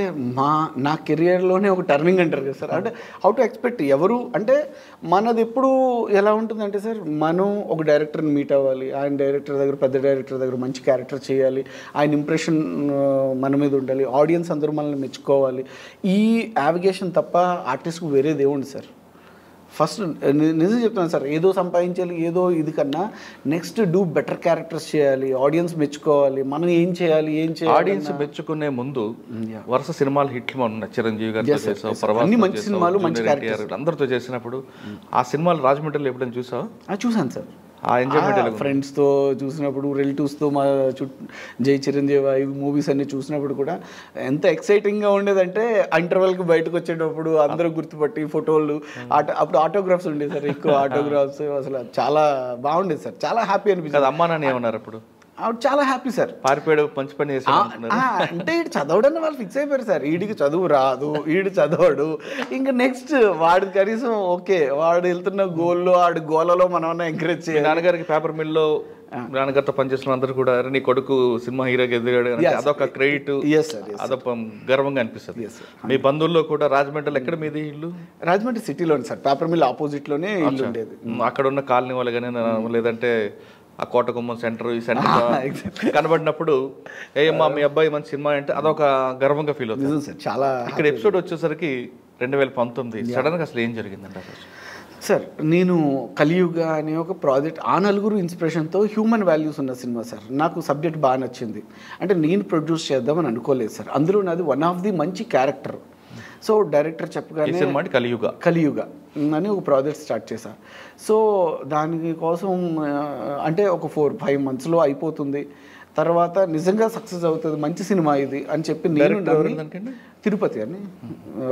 నా కెరియర్లోనే ఒక టర్నింగ్ అంటారు కదా సార్. అంటే హౌ టు ఎక్స్పెక్ట్ ఎవరు అంటే మనది ఎప్పుడు ఎలా ఉంటుందంటే సార్, మనం ఒక డైరెక్టర్ని మీట్ అవ్వాలి, ఆయన డైరెక్టర్ దగ్గర పెద్ద డైరెక్టర్ దగ్గర మంచి క్యారెక్టర్ చేయాలి, ఆయన ఇంప్రెషన్ మన మీద ఉండాలి, ఆడియన్స్ అందరూ మనల్ని మెచ్చుకోవాలి. ఈ యావిగేషన్ తప్ప ఆర్టిస్ట్కు వేరేది ఏముంది సార్. ఫస్ట్ నిజం చెప్తున్నాను సార్, ఏదో సంపాదించాలి ఏదో ఇది కన్నా నెక్స్ట్ డూ బెటర్ క్యారెక్టర్స్ చేయాలి, ఆడియన్స్ మెచ్చుకోవాలి, మనం ఏం చేయాలి ఆడియన్స్ మెచ్చుకునే ముందు వరుస సినిమాలు హిట్లు ఉన్నాయి. చిరంజీవి గారు అన్ని మంచి సినిమాలు, మంచి క్యారెక్టర్స్ అందరితో చేసినప్పుడు ఆ సినిమాలు రాజమండ్రిలో ఎప్పుడైనా చూసావా? చూసాను సార్. ఫ్రెండ్స్తో చూసినప్పుడు, రిలేటివ్స్తో, మా జై చిరంజీవి ఈ మూవీస్ అన్ని చూసినప్పుడు కూడా ఎంత ఎక్సైటింగ్గా ఉండేదంటే ఇంటర్వెల్కి బయటకు వచ్చేటప్పుడు అందరూ గుర్తుపట్టి ఫోటోలు, అప్పుడు ఆటోగ్రాఫ్స్ ఉండేది సార్, ఎక్కువ ఆటోగ్రాఫ్స్, అసలు చాలా బాగుండేది సార్, చాలా హ్యాపీ అనిపించింది. అమ్మా నాన్న ఏమన్నారు అప్పుడు? ఆవిడ చాలా హ్యాపీ సార్. పారిపోయాడు, మంచి పని చేశాడు అంటే ఈడు చదవడని వాళ్ళు ఫిక్స్ అయిపోయారు సార్. వీడికి చదువు రాదు, వీడు చదవడు, ఇంకా నెక్స్ట్ వాడు కనీసం ఓకే వాడు వెళ్తున్న గోల్లో ఆడు గోలలో మనం ఎంకరేజ్ చేయాలి. నాన్నగారికి పేపర్ మిల్లో నాన్నగారితో పనిచేస్తున్న అందరూ కూడా నీ కొడుకు సినిమా హీరోకి ఎదిగాడు, అదొక క్రెడిట్, అదొక గర్వంగా అనిపిస్తుంది. మీ బంధువుల్లో కూడా రాజమండ్రిలో ఎక్కడ మీది ఇల్లు? రాజమండ్రి సిటీలోనే సార్, పేపర్ మిల్ ఆపోజిట్ లోనే ఇల్లు ఉండేది. అక్కడ ఉన్న కాలనీ వాళ్ళు కానీ లేదంటే ఆ కోటగుమ్మం సెంటర్, ఈ సెంటర్ కనబడినప్పుడు ఏమ్మా మీ అబ్బాయి మంచి సినిమా అంటే అదొక గర్వంగా ఫీల్ అవుతుంది సార్. చాలా ఇక్కడ ఎపిసోడ్ వచ్చేసరికి 2019 సడన్గా అసలు ఏం జరిగిందంటే సార్, నేను కలియుగ అనే ఒక ప్రాజెక్ట్, ఆ నలుగురు ఇన్స్పిరేషన్తో హ్యూమన్ వాల్యూస్ ఉన్న సినిమా సార్. నాకు సబ్జెక్ట్ బాగా నచ్చింది, అంటే నేను ప్రొడ్యూస్ చేద్దామని అనుకోలేదు సార్. అందులో నాది వన్ ఆఫ్ ది మంచి క్యారెక్టర్. సో డైరెక్టర్ చెప్పగానే కలియుగ అని ఒక ప్రాజెక్ట్ స్టార్ట్ చేశాను. సో దానికోసం అంటే ఒక 4-5 monthsలో అయిపోతుంది, తర్వాత నిజంగా సక్సెస్ అవుతుంది, మంచి సినిమా ఇది అని చెప్పి నేను తిరుపతి అని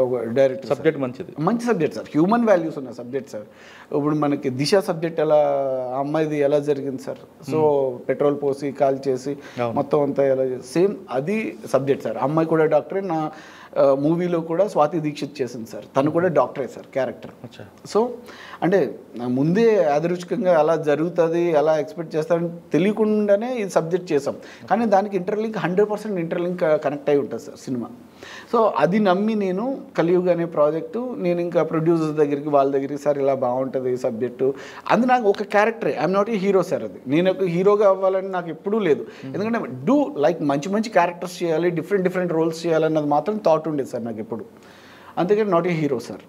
ఒక డైరెక్టర్. సబ్జెక్ట్ మంచి సబ్జెక్ట్ సార్, హ్యూమన్ వాల్యూస్ ఉన్న సబ్జెక్ట్ సార్. ఇప్పుడు మనకి దిశ సబ్జెక్ట్ ఎలా అమ్మాయిది ఎలా జరిగింది సార్, సో పెట్రోల్ పోసి కాల్ చేసి మొత్తం అంతా ఎలా సేమ్ అది సబ్జెక్ట్ సార్. అమ్మాయి కూడా డాక్టరే, నా మూవీలో కూడా స్వాతి దీక్షిత్ చేసింది సార్, తను కూడా డాక్టరే సార్ క్యారెక్టర్. సో అంటే ముందే యాదృచ్ఛికంగా అలా జరుగుతుంది అలా ఎక్స్పెక్ట్ చేస్తామని తెలియకుండానే ఈ సబ్జెక్ట్ చేసాం, కానీ దానికి ఇంటర్లింక్ 100% ఇంటర్లింక్ కనెక్ట్ అయి ఉంటుంది సార్ సినిమా. సో అది నమ్మి నేను కలియుగ అనే ప్రాజెక్టు నేను ఇంకా ప్రొడ్యూసర్స్ దగ్గరికి వాళ్ళ దగ్గరికి సార్ ఇలా బాగుంటుంది ఈ సబ్జెక్టు, అది నాకు ఒక క్యారెక్టరే, I'm not a hero sir. అది నేను ఒక హీరోగా అవ్వాలని నాకు ఎప్పుడూ లేదు, ఎందుకంటే డూ లైక్ మంచి మంచి క్యారెక్టర్స్ చేయాలి, డిఫరెంట్ రోల్స్ చేయాలన్నది మాత్రం థాట్ ఉండేది సార్ నాకు ఎప్పుడు, అందుకని not a hero sir.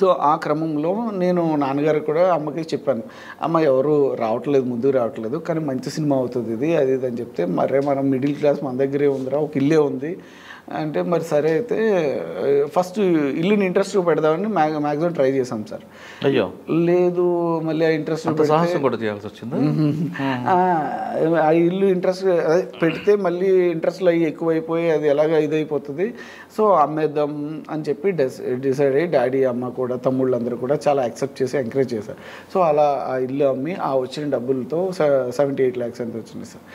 So ఆ క్రమంలో నేను నాన్నగారు కూడా అమ్మకి చెప్పాను, అమ్మ ఎవరు రావట్లేదు, ముందుకు రావట్లేదు, కానీ మంచి సినిమా అవుతుంది ఇది అది ఇది అని చెప్తే, మరే మనం మిడిల్ క్లాస్ మన దగ్గరే ఉందిరా, ఒక ఇల్లే ఉంది అంటే మరి సరే అయితే ఫస్ట్ ఇల్లుని ఇంట్రెస్ట్ పెడదామని మ్యాక్సిమం ట్రై చేసాం సార్. అయ్యో లేదు మళ్ళీ ఆ ఇంట్రెస్ట్ కూడా చేయాల్సి వచ్చింది. ఆ ఇల్లు ఇంట్రెస్ట్ పెడితే మళ్ళీ ఇంట్రెస్ట్లు అయ్యి ఎక్కువైపోయి అది ఎలాగ ఇదైపోతుంది, సో అమ్మేద్దాం అని చెప్పి డిసైడ్ అయ్యి డాడీ అమ్మ కూడా తమ్ముళ్ళు అందరూ కూడా చాలా యాక్సెప్ట్ చేసి ఎంకరేజ్ చేశారు. సో అలా ఆ ఇల్లు అమ్మి ఆ వచ్చిన డబ్బులతో 78 lakhs ఎంత వచ్చింది సార్,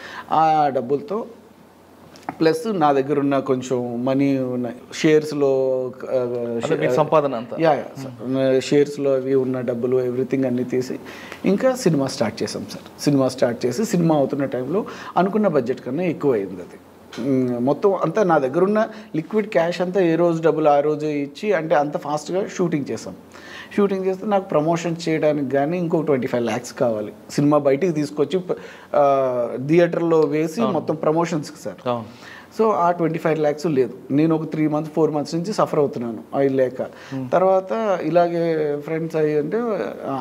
ఆ డబ్బులతో ప్లస్ నా దగ్గర ఉన్న కొంచెం మనీ ఉన్న షేర్స్లో సంపాదన అంతా షేర్స్లో అవి ఉన్న డబ్బులు ఎవ్రీథింగ్ అన్నీ తీసి ఇంకా సినిమా స్టార్ట్ చేసాం సార్. సినిమా స్టార్ట్ చేసి సినిమా అవుతున్న టైంలో అనుకున్న బడ్జెట్ కన్నా ఎక్కువ అయింది అది. మొత్తం అంతా నా దగ్గర ఉన్న లిక్విడ్ క్యాష్ అంతా ఏ రోజు డబ్బులు ఆ రోజు ఇచ్చి అంటే అంత ఫాస్ట్గా షూటింగ్ చేసాం. షూటింగ్ చేస్తే నాకు ప్రమోషన్ చేయడానికి కానీ ఇంకొక 25 lakhs కావాలి. సినిమా బయటికి తీసుకొచ్చి థియేటర్లో వేసి మొత్తం ప్రమోషన్స్కి సార్. సో ఆ 25 lakhs లేదు. నేను ఒక 3 months 4 months నుంచి సఫర్ అవుతున్నాను అవి లేక. తర్వాత ఇలాగే ఫ్రెండ్స్ అయ్యి అంటే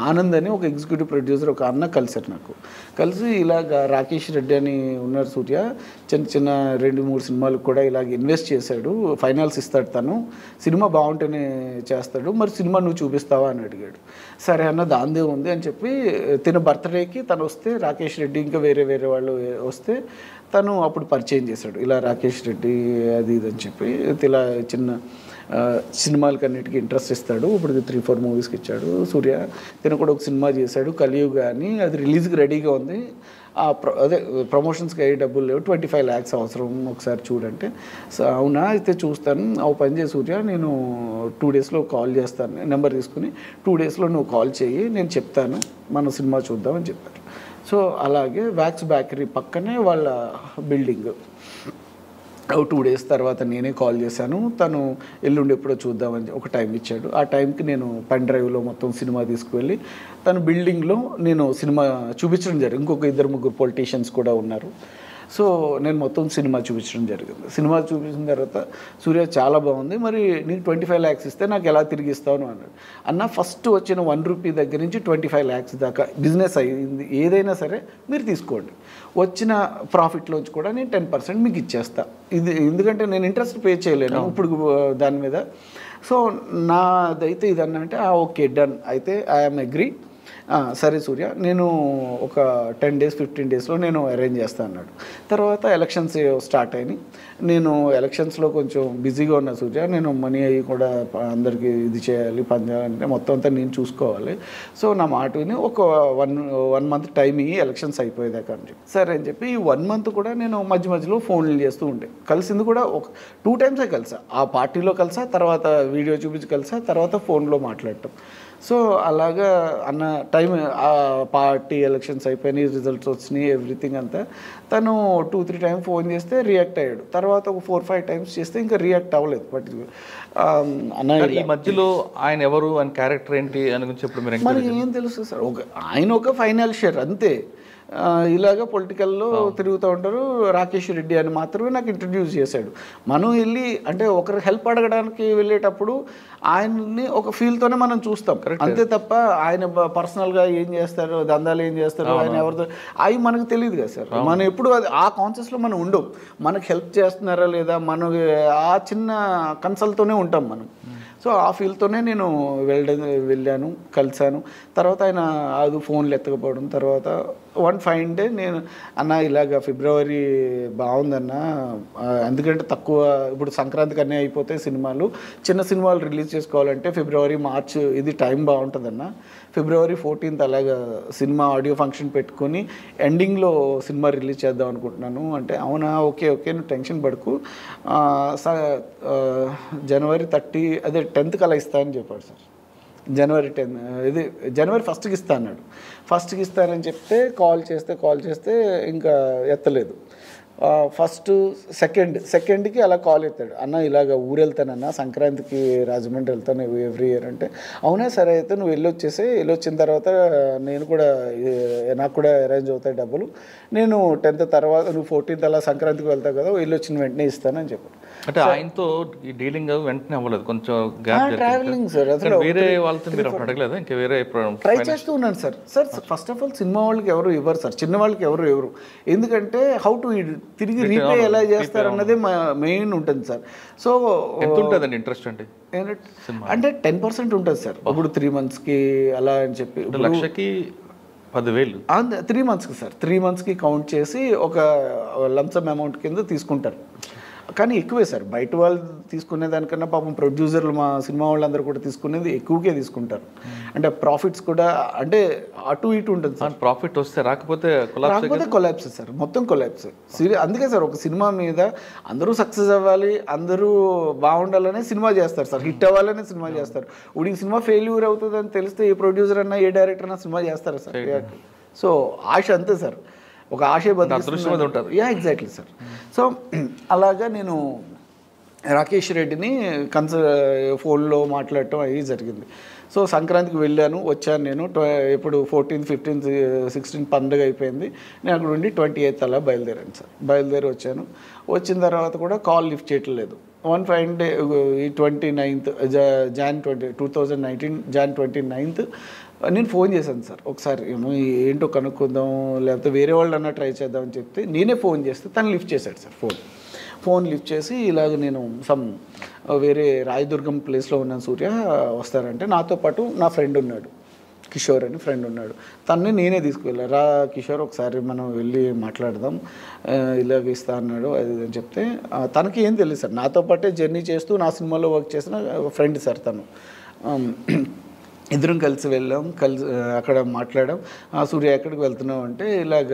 ఆనంద్ అని ఒక ఎగ్జిక్యూటివ్ ప్రొడ్యూసర్ ఒక అన్న కలిసారు నాకు. కలిసి ఇలాగ రాకేష్ రెడ్డి అని ఉన్నారు సూర్య, చిన్న 2-3 సినిమాలకు కూడా ఇలాగ ఇన్వెస్ట్ చేశాడు, ఫైనాన్స్ ఇస్తాడు, తను సినిమా బాగుంటేనే చేస్తాడు, మరి సినిమా నువ్వు చూపిస్తావా అని అడిగాడు. సరే అన్న దాందే ఉంది అని చెప్పి తిన బర్త్డేకి తను వస్తే రాకేష్ రెడ్డి ఇంకా వేరే వాళ్ళు వస్తే తను అప్పుడు పరిచయం చేశాడు, ఇలా రాకేష్ రెడ్డి అది ఇది అని చెప్పి ఇలా చిన్న సినిమాలకి అన్నిటికీ ఇంట్రెస్ట్ ఇస్తాడు. ఇప్పుడు 3-4 మూవీస్కి ఇచ్చాడు సూర్య. తిన కూడా ఒక సినిమా చేశాడు కలియుగ అని, అది రిలీజ్కి రెడీగా ఉంది, అదే ప్రమోషన్స్కి అయ్యే డబ్బులు లేవు, 25 lakhs అవసరం, ఒకసారి చూడంటే అవునా అయితే చూస్తాను, అవు పని చేసి సూర్య నేను 2 daysలో కాల్ చేస్తాను, నెంబర్ తీసుకుని 2 daysలో నువ్వు కాల్ చేయి, నేను చెప్తాను, మన సినిమా చూద్దామని చెప్పారు. సో అలాగే వ్యాక్స్ బేకరీ పక్కనే వాళ్ళ బిల్డింగ్. 2 days తర్వాత నేనే కాల్ చేశాను, తను ఎల్లుండి ఎప్పుడో చూద్దామని ఒక టైం ఇచ్చాడు. ఆ టైంకి నేను పెన్ డ్రైవ్లో మొత్తం సినిమా తీసుకువెళ్ళి తన బిల్డింగ్లో నేను సినిమా చూపించడం జరిగింది. ఇంకొక 2-3 పొలిటీషియన్స్ కూడా ఉన్నారు. సో నేను మొత్తం సినిమా చూపించడం జరిగింది. సినిమా చూపించిన తర్వాత సూర్య చాలా బాగుంది, మరి నీకు 25 lakhs ఇస్తే నాకు ఎలా తిరిగి ఇస్తాను అన్నాడు. అన్న ఫస్ట్ వచ్చిన 1 rupee దగ్గర నుంచి 25 lakhs దాకా బిజినెస్ అయ్యింది, ఏదైనా సరే మీరు తీసుకోండి, వచ్చిన ప్రాఫిట్లోంచి కూడా నేను 10% మీకు ఇచ్చేస్తా, ఇది ఎందుకంటే నేను ఇంట్రెస్ట్ పే చేయలేను ఇప్పుడు దాని మీద. సో నాదైతే ఇదన్నా అంటే ఓకే డన్, అయితే ఐఎమ్ అగ్రీ, సరే సూర్య నేను ఒక 10 days 15 daysలో నేను అరేంజ్ చేస్తాను అన్నాడు. తర్వాత ఎలక్షన్స్ స్టార్ట్ అయినాయి. నేను ఎలక్షన్స్లో కొంచెం బిజీగా ఉన్నా సూర్య, నేను మనీ అయ్యి కూడా అందరికీ ఇది చేయాలి, పని చేయాలంటే మొత్తం అంతా నేను చూసుకోవాలి, సో నా మాట విని ఒక 1 month టైం ఇయ్యి ఎలక్షన్స్ అయిపోయేదాకా అని చెప్పి సరే అని చెప్పి ఈ 1 month కూడా నేను మధ్యలో ఫోన్లు చేస్తూ ఉండే. కలిసింది కూడా ఒక 2 times కలిసా, ఆ పార్టీలో కలిసా, తర్వాత వీడియో చూపించి కలిసా, తర్వాత ఫోన్లో మాట్లాడటం. సో అలాగా అన్న టైం ఆ పార్టీ ఎలక్షన్స్ అయిపోయినాయి, రిజల్ట్స్ వచ్చినాయి, ఎవ్రీథింగ్ అంతా. తను 2-3 times ఫోన్ చేస్తే రియాక్ట్ అయ్యాడు. తర్వాత ఒక 4-5 times చేస్తే ఇంకా రియాక్ట్ అవ్వలేదు. బట్ అన్న ఈ మధ్యలో ఆయన ఎవరు, ఆయన క్యారెక్టర్ ఏంటి అని గురించి ఇప్పుడు మీరు మరి ఏం తెలుసు సార్, ఆయన ఒక ఫైనాన్షియర్ అంతే, ఇలాగ పొలిటికల్లో తిరుగుతూ ఉంటారు. రాకేష్ రెడ్డి అని మాత్రమే నాకు ఇంట్రడ్యూస్ చేశాడు. మనం వెళ్ళి అంటే ఒకరు హెల్ప్ అడగడానికి వెళ్ళేటప్పుడు ఆయన్ని ఒక ఫీల్తోనే మనం చూస్తాం అంతే తప్ప ఆయన పర్సనల్గా ఏం చేస్తారు, దందాలు ఏం చేస్తారు, ఆయన ఎవరితో అవి మనకు తెలియదు కదా సార్. మనం ఎప్పుడు అది ఆ కాన్షియస్లో మనం ఉండవు, మనకు హెల్ప్ చేస్తున్నారా లేదా మన ఆ చిన్న కన్సల్ట్తోనే ఉంటాం మనం. సో ఆ ఫీల్డ్తోనే నేను వెళ్ళాను, కలిశాను. తర్వాత ఆయన అది ఫోన్లు ఎత్తకపోవడం, తర్వాత 1 fine day నేను అన్న ఇలాగ ఫిబ్రవరి బాగుందన్న, ఎందుకంటే తక్కువ ఇప్పుడు సంక్రాంతికి అన్నీ అయిపోతే సినిమాలు, చిన్న సినిమాలు రిలీజ్ చేసుకోవాలంటే ఫిబ్రవరి మార్చ్ ఇది టైం బాగుంటుందన్న, ఫిబ్రవరి 14th అలాగా సినిమా ఆడియో ఫంక్షన్ పెట్టుకొని ఎండింగ్లో సినిమా రిలీజ్ చేద్దాం అనుకుంటున్నాను అంటే, అవునా ఓకే నువ్వు టెన్షన్ పడకు, January 30 అదే 10th అలా ఇస్తా అని చెప్పాడు సార్. January 10 ఇది January 1st ఇస్తా అన్నాడు. 1st ఇస్తానని చెప్తే కాల్ చేస్తే ఇంకా ఎత్తలేదు. ఫస్ట్ సెకండ్కి అలా కాల్ ఎత్తాడు, అన్న ఇలాగ ఊరు వెళ్తానన్నా సంక్రాంతికి రాజమండ్రి వెళ్తాను ఎవ్రీ ఇయర్ అంటే, అవునా సరే అయితే నువ్వు వెళ్ళొచ్చిన తర్వాత నేను కూడా నాకు కూడా అరేంజ్ అవుతాయి డబ్బులు, నేను 10th తర్వాత నువ్వు 14th అలా సంక్రాంతికి వెళ్తావు కదా, వెళ్ళొచ్చిన వెంటనే ఇస్తానని చెప్పాడు. అంటే ఆయనతో ఈ డీలింగ్ వెంటనే అవ్వలేదు, కొంచెం ట్రావెలింగ్ సార్, అసలు వేరే వాళ్ళతో మీరు అడగలేదు, ఇంకా వేరే ట్రై చేస్తూ ఉన్నాను sir. First of all cinema వాళ్ళకి ఎవరు ఇవ్వరు సార్, చిన్న వాళ్ళకి ఎవరు, ఎందుకంటే హౌ టు తిరిగి రీపే ఎలా చేస్తారు అన్నదే మెయిన్ ఉంటుంది సార్. సో ఎంత ఉంటుందండి ఇంట్రెస్ట్ అంటే 10% ఉంటుంది సార్. ఇప్పుడు 3 monthsకి అలా అని చెప్పి 1,10,000 3 monthsకి సార్, 3 monthsకి కౌంట్ చేసి ఒక లంసమ్ అమౌంట్ కింద తీసుకుంటారు. కానీ ఎక్కువే సార్, బయట వాళ్ళు తీసుకునే దానికన్నా పాపం ప్రొడ్యూసర్లు మా సినిమా వాళ్ళందరూ కూడా తీసుకునేది ఎక్కువకే తీసుకుంటారు. అంటే ప్రాఫిట్స్ కూడా అంటే అటు ఇటు ఉంటుంది సార్. ప్రాఫిట్ వస్తే రాకపోతే కొలాప్స్ సార్, మొత్తం కొలాప్స్. అందుకే సార్ ఒక సినిమా మీద అందరూ సక్సెస్ అవ్వాలి, అందరూ బాగుండాలనే సినిమా చేస్తారు సార్, హిట్ అవ్వాలనే సినిమా చేస్తారు. ఇప్పుడు ఈ సినిమా ఫెయిల్యూర్ అవుతుందని తెలిస్తే ఏ ప్రొడ్యూసర్ అన్నా ఏ డైరెక్టర్ అన్నా సినిమా చేస్తారా సార్? సో ఆశ అంతే సార్, ఒక ఆశే బతుకుతుంది. Exactly sir. సో అలాగా నేను రాకేష్ రెడ్డిని ఫోన్లో మాట్లాడటం అవి జరిగింది. సో సంక్రాంతికి వెళ్ళాను, వచ్చాను నేను. ఇప్పుడు 14th, 15th, 16th పండుగ అయిపోయింది. నేను అక్కడ ఉండి 28th అలా బయలుదేరాను సార్. బయలుదేరి వచ్చాను. వచ్చిన తర్వాత కూడా కాల్ లిఫ్ట్ చేయట్లేదు. వన్ ఫైన్ డే ఈ 29th Jan 2019 Jan 29th నేను ఫోన్ చేశాను సార్. ఒకసారి ఏమో ఏంటో కనుక్కుందాం, లేకపోతే వేరే వాళ్ళన్నా ట్రై చేద్దామని చెప్తే నేనే ఫోన్ చేస్తే తను లిఫ్ట్ చేశాడు సార్. ఫోన్ లిఫ్ట్ చేసి ఇలాగ నేను వేరే రాయదుర్గం ప్లేస్లో ఉన్నాను సూర్య, వస్తారంటే నాతో పాటు నా ఫ్రెండ్ ఉన్నాడు, కిషోర్ అని ఫ్రెండ్ ఉన్నాడు. తనని నేనే తీసుకువెళ్ళాను. రా కిషోర్ ఒకసారి మనం వెళ్ళి మాట్లాడదాం, ఇలాగ ఇస్తా అన్నాడు అది అని చెప్తే తనకి ఏం తెలియదు సార్. నాతో పాటే జర్నీ చేస్తూ నా సినిమాలో వర్క్ చేసిన ఫ్రెండ్ సార్ తను. ఇద్దరం కలిసి వెళ్ళాం, అక్కడ మాట్లాడాం. సూర్య ఎక్కడికి వెళ్తున్నావు అంటే ఇలాగ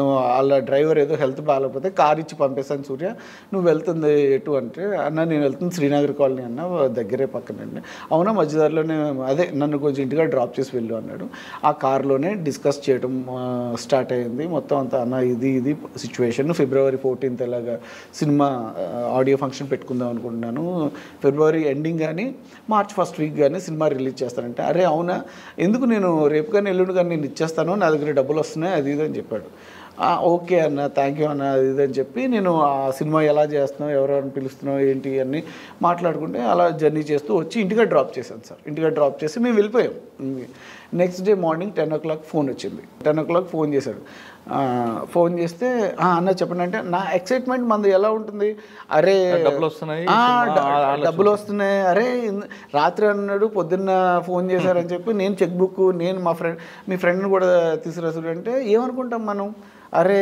వాళ్ళ డ్రైవర్ ఏదో హెల్త్ బాగాలేకపోతే కార్ ఇచ్చి పంపేశాను సూర్య, నువ్వు వెళ్తుంది ఎటు అంటే అన్న నేను వెళ్తుంది శ్రీనగర్ కాలనీ అన్న, దగ్గరే పక్కనండి. అవునా మధ్యదారిలోనే అదే నన్ను కొంచెం ఇంటిగా డ్రాప్ చేసి వెళ్ళు అన్నాడు. ఆ కార్లోనే డిస్కస్ చేయడం స్టార్ట్ అయ్యింది మొత్తం అంతా. అన్న ఇది సిచ్యువేషన్, February 14th ఇలాగా సినిమా ఆడియో ఫంక్షన్ పెట్టుకుందాం అనుకుంటున్నాను, February ఎండింగ్ కానీ March 1st వీక్ కానీ సినిమా రిలీజ్ చేస్తాను అంటే, అరే అవునా, ఎందుకు నేను రేపు కానీ ఎల్లుండి కానీ నేను ఇచ్చేస్తాను, నా దగ్గర డబ్బులు వస్తున్నాయి అది ఇది అని చెప్పాడు. ఓకే అన్న, థ్యాంక్ యూ అన్న అది ఇది అని చెప్పి నేను ఆ సినిమా ఎలా చేస్తున్నావు, ఎవరెవరిని పిలుస్తున్నావు ఏంటి అన్నీ మాట్లాడుకుంటే అలా జర్నీ చేస్తూ వచ్చి ఇంటిగా డ్రాప్ చేశాను సార్. ఇంటిగా డ్రాప్ చేసి మేము వెళ్ళిపోయాం. Next day morning 10 o'clock phone వచ్చింది. 10 o'clock ఫోన్ చేశాడు. ఫోన్ చేస్తే అన్న చెప్పండి అంటే, నా ఎక్సైట్మెంట్ మనది ఎలా ఉంటుంది, అరే డబ్బులు వస్తున్నాయి, అరే రాత్రి అన్నాడు పొద్దున్న ఫోన్ చేశారని చెప్పి నేను చెక్ బుక్ నేను మీ ఫ్రెండ్ని కూడా తీసుకురాసుడు అంటే ఏమనుకుంటాం మనం, అరే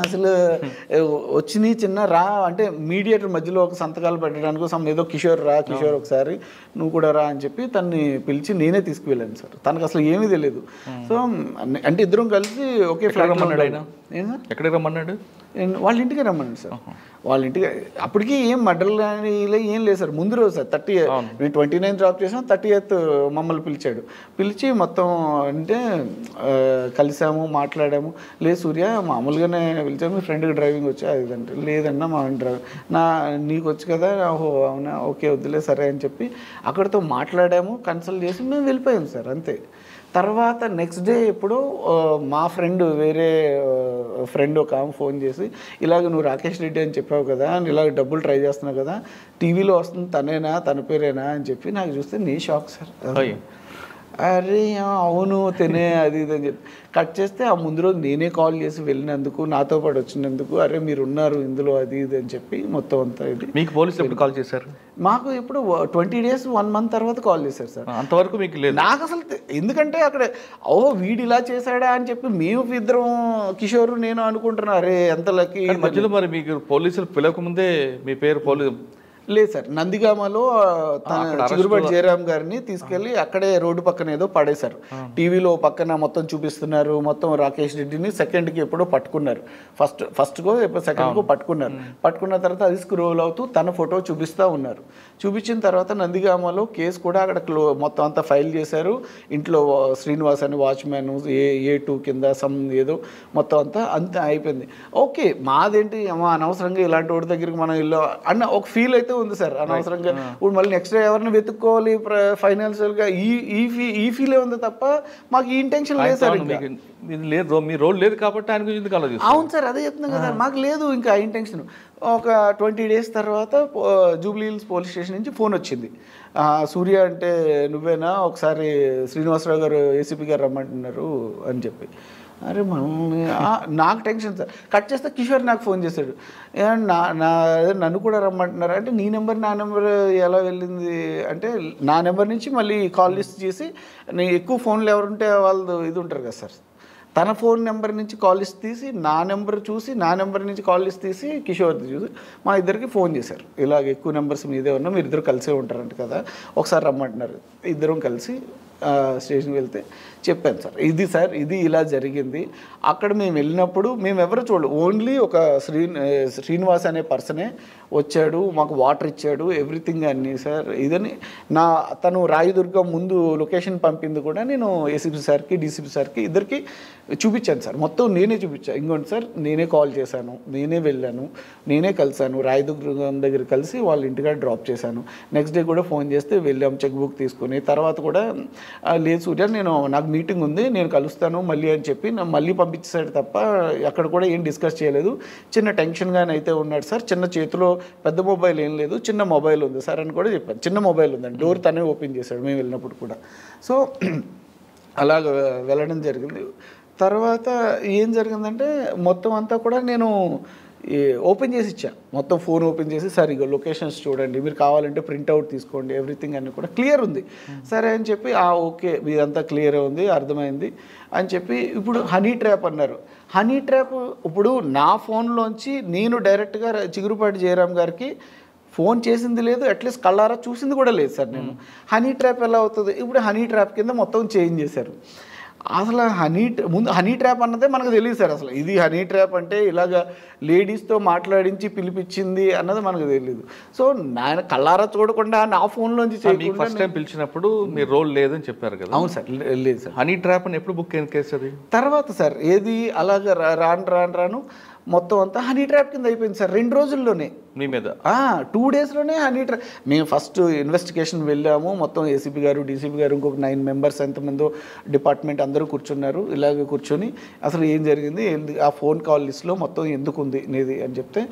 అసలు వచ్చినాయి చిన్న రా అంటే మీడియేటర్ మధ్యలో ఒక సంతకాలు పెట్టడానికి ఏదో కిషోర్ ఒకసారి నువ్వు కూడా రా అని చెప్పి తన్ని పిలిచి నేనే తీసుకువెళ్ళాను సార్. తనకు అసలు ఏమీ తెలియదు. సో అంటే ఇద్దరం కలిసి ఒకే ఫ్లైట్ ఎక్కడికి రమ్మన్నాడు, వాళ్ళ ఇంటికి రమ్మన్నాడు సార్. వాళ్ళ ఇంటికి అప్పటికి ఏం మడ్డలు కానీ ఇలా ఏం లేదు సార్. ముందు రోజు సార్ 30th నేను 29th డ్రాప్ చేసాను, 30th మమ్మల్ని పిలిచాడు. పిలిచి మొత్తం అంటే కలిసాము, మాట్లాడాము. లేదు సూర్య మామూలుగానే పిలిచాము, మీ ఫ్రెండ్కి డ్రైవింగ్ వచ్చా అది అంటే, లేదన్నా మా డ్రైవింగ్ నీకు వచ్చు కదా, ఓహో అవునా ఓకే వద్దులే సరే అని చెప్పి అక్కడితో మాట్లాడాము, కన్సల్ట్ చేసి మేము వెళ్ళిపోయాము సార్ అంతే. తర్వాత నెక్స్ట్ డే ఇప్పుడు మా ఫ్రెండ్ వేరే ఫ్రెండ్ ఒక ఆమె ఫోన్ చేసి, ఇలాగ నువ్వు రాకేష్ రెడ్డి అని చెప్పావు కదా, ఇలాగ డబ్బులు ట్రై చేస్తున్నావు కదా, టీవీలో వస్తుంది తన పేరేనా అని చెప్పి నాకు చూస్తే నీ షాక్ సార్. అరే అవును తినే అది ఇది అని చెప్పి కట్ చేస్తే ఆ ముందు రోజు నేనే కాల్ చేసి వెళ్ళినందుకు, నాతో పాటు వచ్చినందుకు, అరే మీరు ఉన్నారు ఇందులో అది ఇది అని చెప్పి మొత్తం అంతా ఇది. మీకు పోలీసులు ఎప్పుడు కాల్ చేశారు? మాకు ఇప్పుడు 20 days 1 month తర్వాత కాల్ చేశారు సార్. అంతవరకు మీకు లేదు? నాకు అసలు ఎందుకంటే అక్కడ వీడు ఇలా చేశాడా అని చెప్పి మేము ఇద్దరం కిషోర్ నేను అనుకుంటున్నా, అరే ఎంత లక్కీ. మధ్యలో మరి మీకు పోలీసులు పిలవకముందే మీ పేరు లేదు సార్, నందిగామలో చిగురుబడి జయరామ్ గారిని తీసుకెళ్ళి అక్కడే రోడ్డు పక్కన ఏదో పడేశారు. టీవీలో పక్కన మొత్తం చూపిస్తున్నారు, మొత్తం రాకేష్ రెడ్డిని సెకండ్కి ఎప్పుడో పట్టుకున్నారు, ఫస్ట్కో సెకండ్కో పట్టుకున్నారు. పట్టుకున్న తర్వాత అది స్క్రోల్ అవుతూ తన ఫోటో చూపిస్తూ ఉన్నారు. చూపించిన తర్వాత నందిగామలో కేసు కూడా అక్కడ మొత్తం అంతా ఫైల్ చేశారు. ఇంట్లో శ్రీనివాస్ అని వాచ్మ్యాన్ A2 కింద ఏదో మొత్తం అంతా అయిపోయింది. ఓకే మాదేంటి అనవసరంగా ఇలాంటి వాడి దగ్గరికి మనం ఇల్లు అన్న ఒక ఫీల్ అయితే ఉంది సార్. అనవసరంగా ఇప్పుడు మళ్ళీ నెక్స్ట్ డే ఎవరిని వెతుక్కోవాలి ఫైనాన్షియల్గా ఈ ఫీలే ఉంది తప్ప మాకు ఈ ఇంటెన్షన్ లేదు సార్. లేదు మీ రోల్ లేదు కాబట్టి ఆయన గురించి అవును సార్, అదే చెప్తున్నాం కదా, మాకు లేదు ఇంకా ఇంటెన్షన్. ఒక 20 days తర్వాత జూబ్లీ హిల్స్ పోలీస్ స్టేషన్ నుంచి ఫోన్ వచ్చింది. సూర్య అంటే నువ్వేనా, ఒకసారి శ్రీనివాసరావు గారు ఏసీపీ గారు రమ్మంటున్నారు అని చెప్పి. అరే నాకు టెన్షన్ సార్. కట్ చేస్తే కిషోర్ నాకు ఫోన్ చేశాడు, నన్ను కూడా రమ్మంటున్నారు అంటే నీ నెంబర్ నా నెంబర్ ఎలా వెళ్ళింది అంటే, నా నెంబర్ నుంచి మళ్ళీ కాల్ లిస్ట్ చేసి నేను ఎక్కువ ఫోన్లు ఎవరుంటే వాళ్ళు ఇది ఉంటారు కదా సార్, తన ఫోన్ నెంబర్ నుంచి కాల్ లిస్ట్ తీసి నా నెంబర్ చూసి నా నెంబర్ నుంచి కాల్ లిస్ట్ తీసి కిషోర్ది చూసి మా ఇద్దరికి ఫోన్ చేశారు. ఇలాగ ఎక్కువ నెంబర్స్ మీదే ఉన్నా, మీరు ఇద్దరు కలిసే ఉంటారంట కదా, ఒకసారి రమ్మంటున్నారు. ఇద్దరం కలిసి స్టేషన్కి వెళ్తే చెప్పాను సార్, ఇది సార్ ఇది ఇలా జరిగింది. అక్కడ మేము వెళ్ళినప్పుడు మేము ఎవరు చూడలేదు, ఓన్లీ ఒక శ్రీనివాస్ అనే పర్సనే వచ్చాడు, మాకు వాటర్ ఇచ్చాడు, ఎవ్రీథింగ్ అన్నీ సార్. ఇదని తను రాయదుర్గం ముందు లొకేషన్ పంపింది కూడా నేను ఏసీపీ సార్కి డీసీపీ సార్కి ఇద్దరికి చూపించాను సార్. మొత్తం నేనే చూపించాను. ఇంకోటి సార్, నేనే కాల్ చేశాను, నేనే వెళ్ళాను, నేనే కలిసాను, రాయదుర్గం దగ్గర కలిసి వాళ్ళ ఇంటికాడ డ్రాప్ చేశాను. నెక్స్ట్ డే కూడా ఫోన్ చేస్తే వెళ్ళాం చెక్ బుక్ తీసుకుని. తర్వాత కూడా లేదు సూర్య, నాకు మీటింగ్ ఉంది, నేను కలుస్తాను మళ్ళీ అని చెప్పి మళ్ళీ పంపించేశాడు తప్ప అక్కడ కూడా ఏం డిస్కస్ చేయలేదు. చిన్న టెన్షన్గానే అయితే ఉన్నాడు సార్. చిన్న చేతిలో పెద్ద మొబైల్ ఏం లేదు, చిన్న మొబైల్ ఉంది సార్ అని కూడా చెప్పాను. చిన్న మొబైల్ ఉందండి, డోర్ తనే ఓపెన్ చేశాడు మేము వెళ్ళినప్పుడు కూడా. సో అలాగ వెళ్ళడం జరిగింది. తర్వాత ఏం జరిగిందంటే మొత్తం అంతా కూడా నేను ఓపెన్ చేసి ఇచ్చా, మొత్తం ఫోన్ ఓపెన్ చేసి సార్ ఇక లొకేషన్స్ చూడండి, మీరు కావాలంటే ప్రింట్అవుట్ తీసుకోండి, ఎవ్రీథింగ్ అన్నీ కూడా క్లియర్ ఉంది సరే అని చెప్పి ఓకే మీదంతా క్లియర్ ఉంది అర్థమైంది అని చెప్పి. ఇప్పుడు హనీ ట్రాప్ అన్నారు. హనీ ట్రాప్ ఇప్పుడు నా ఫోన్లోంచి నేను డైరెక్ట్గా చిగురుపాటి జయరామ్ గారికి ఫోన్ చేసింది లేదు, అట్లీస్ట్ కళ్ళారా చూసింది కూడా లేదు సార్ నేను. హనీ ట్రాప్ ఎలా అవుతుంది? ఇప్పుడు హనీ ట్రాప్ కింద మొత్తం చేంజ్ చేశారు. అసలు ముందు హనీ ట్రాప్ అన్నదే మనకు తెలియదు సార్. అసలు ఇది హనీ ట్రాప్ అంటే ఇలాగ లేడీస్తో మాట్లాడించి పిలిపించింది అన్నది మనకు తెలియదు. సో నేను కళ్ళారా చూడకుండా నా ఫోన్లోంచి ఫస్ట్ టైం పిలిచినప్పుడు మీ రోల్ లేదని చెప్పారు కదా? అవును సార్, లేదు సార్. హనీ ట్రాప్ అని ఎప్పుడు బుక్ అయిన కేసు అది? తర్వాత సార్ ఏది అలాగ రాను మొత్తం అంతా హనీ ట్రాప్ కింద అయిపోయింది సార్ 2 రోజుల్లోనే మీ మీద. 2 డేస్లోనే హనీ ట్రాప్. మేము ఫస్ట్ ఇన్వెస్టిగేషన్ వెళ్ళాము, మొత్తం ఏసీపీ గారు డీసీపీ గారు ఇంకొక 9 మెంబర్స్ ఎంతమందో డిపార్ట్మెంట్ అందరూ కూర్చున్నారు. ఇలాగే కూర్చొని అసలు ఏం జరిగింది, ఆ ఫోన్ కాల్ లిస్ట్లో మొత్తం ఎందుకు ఉంది అనేది అని చెప్తే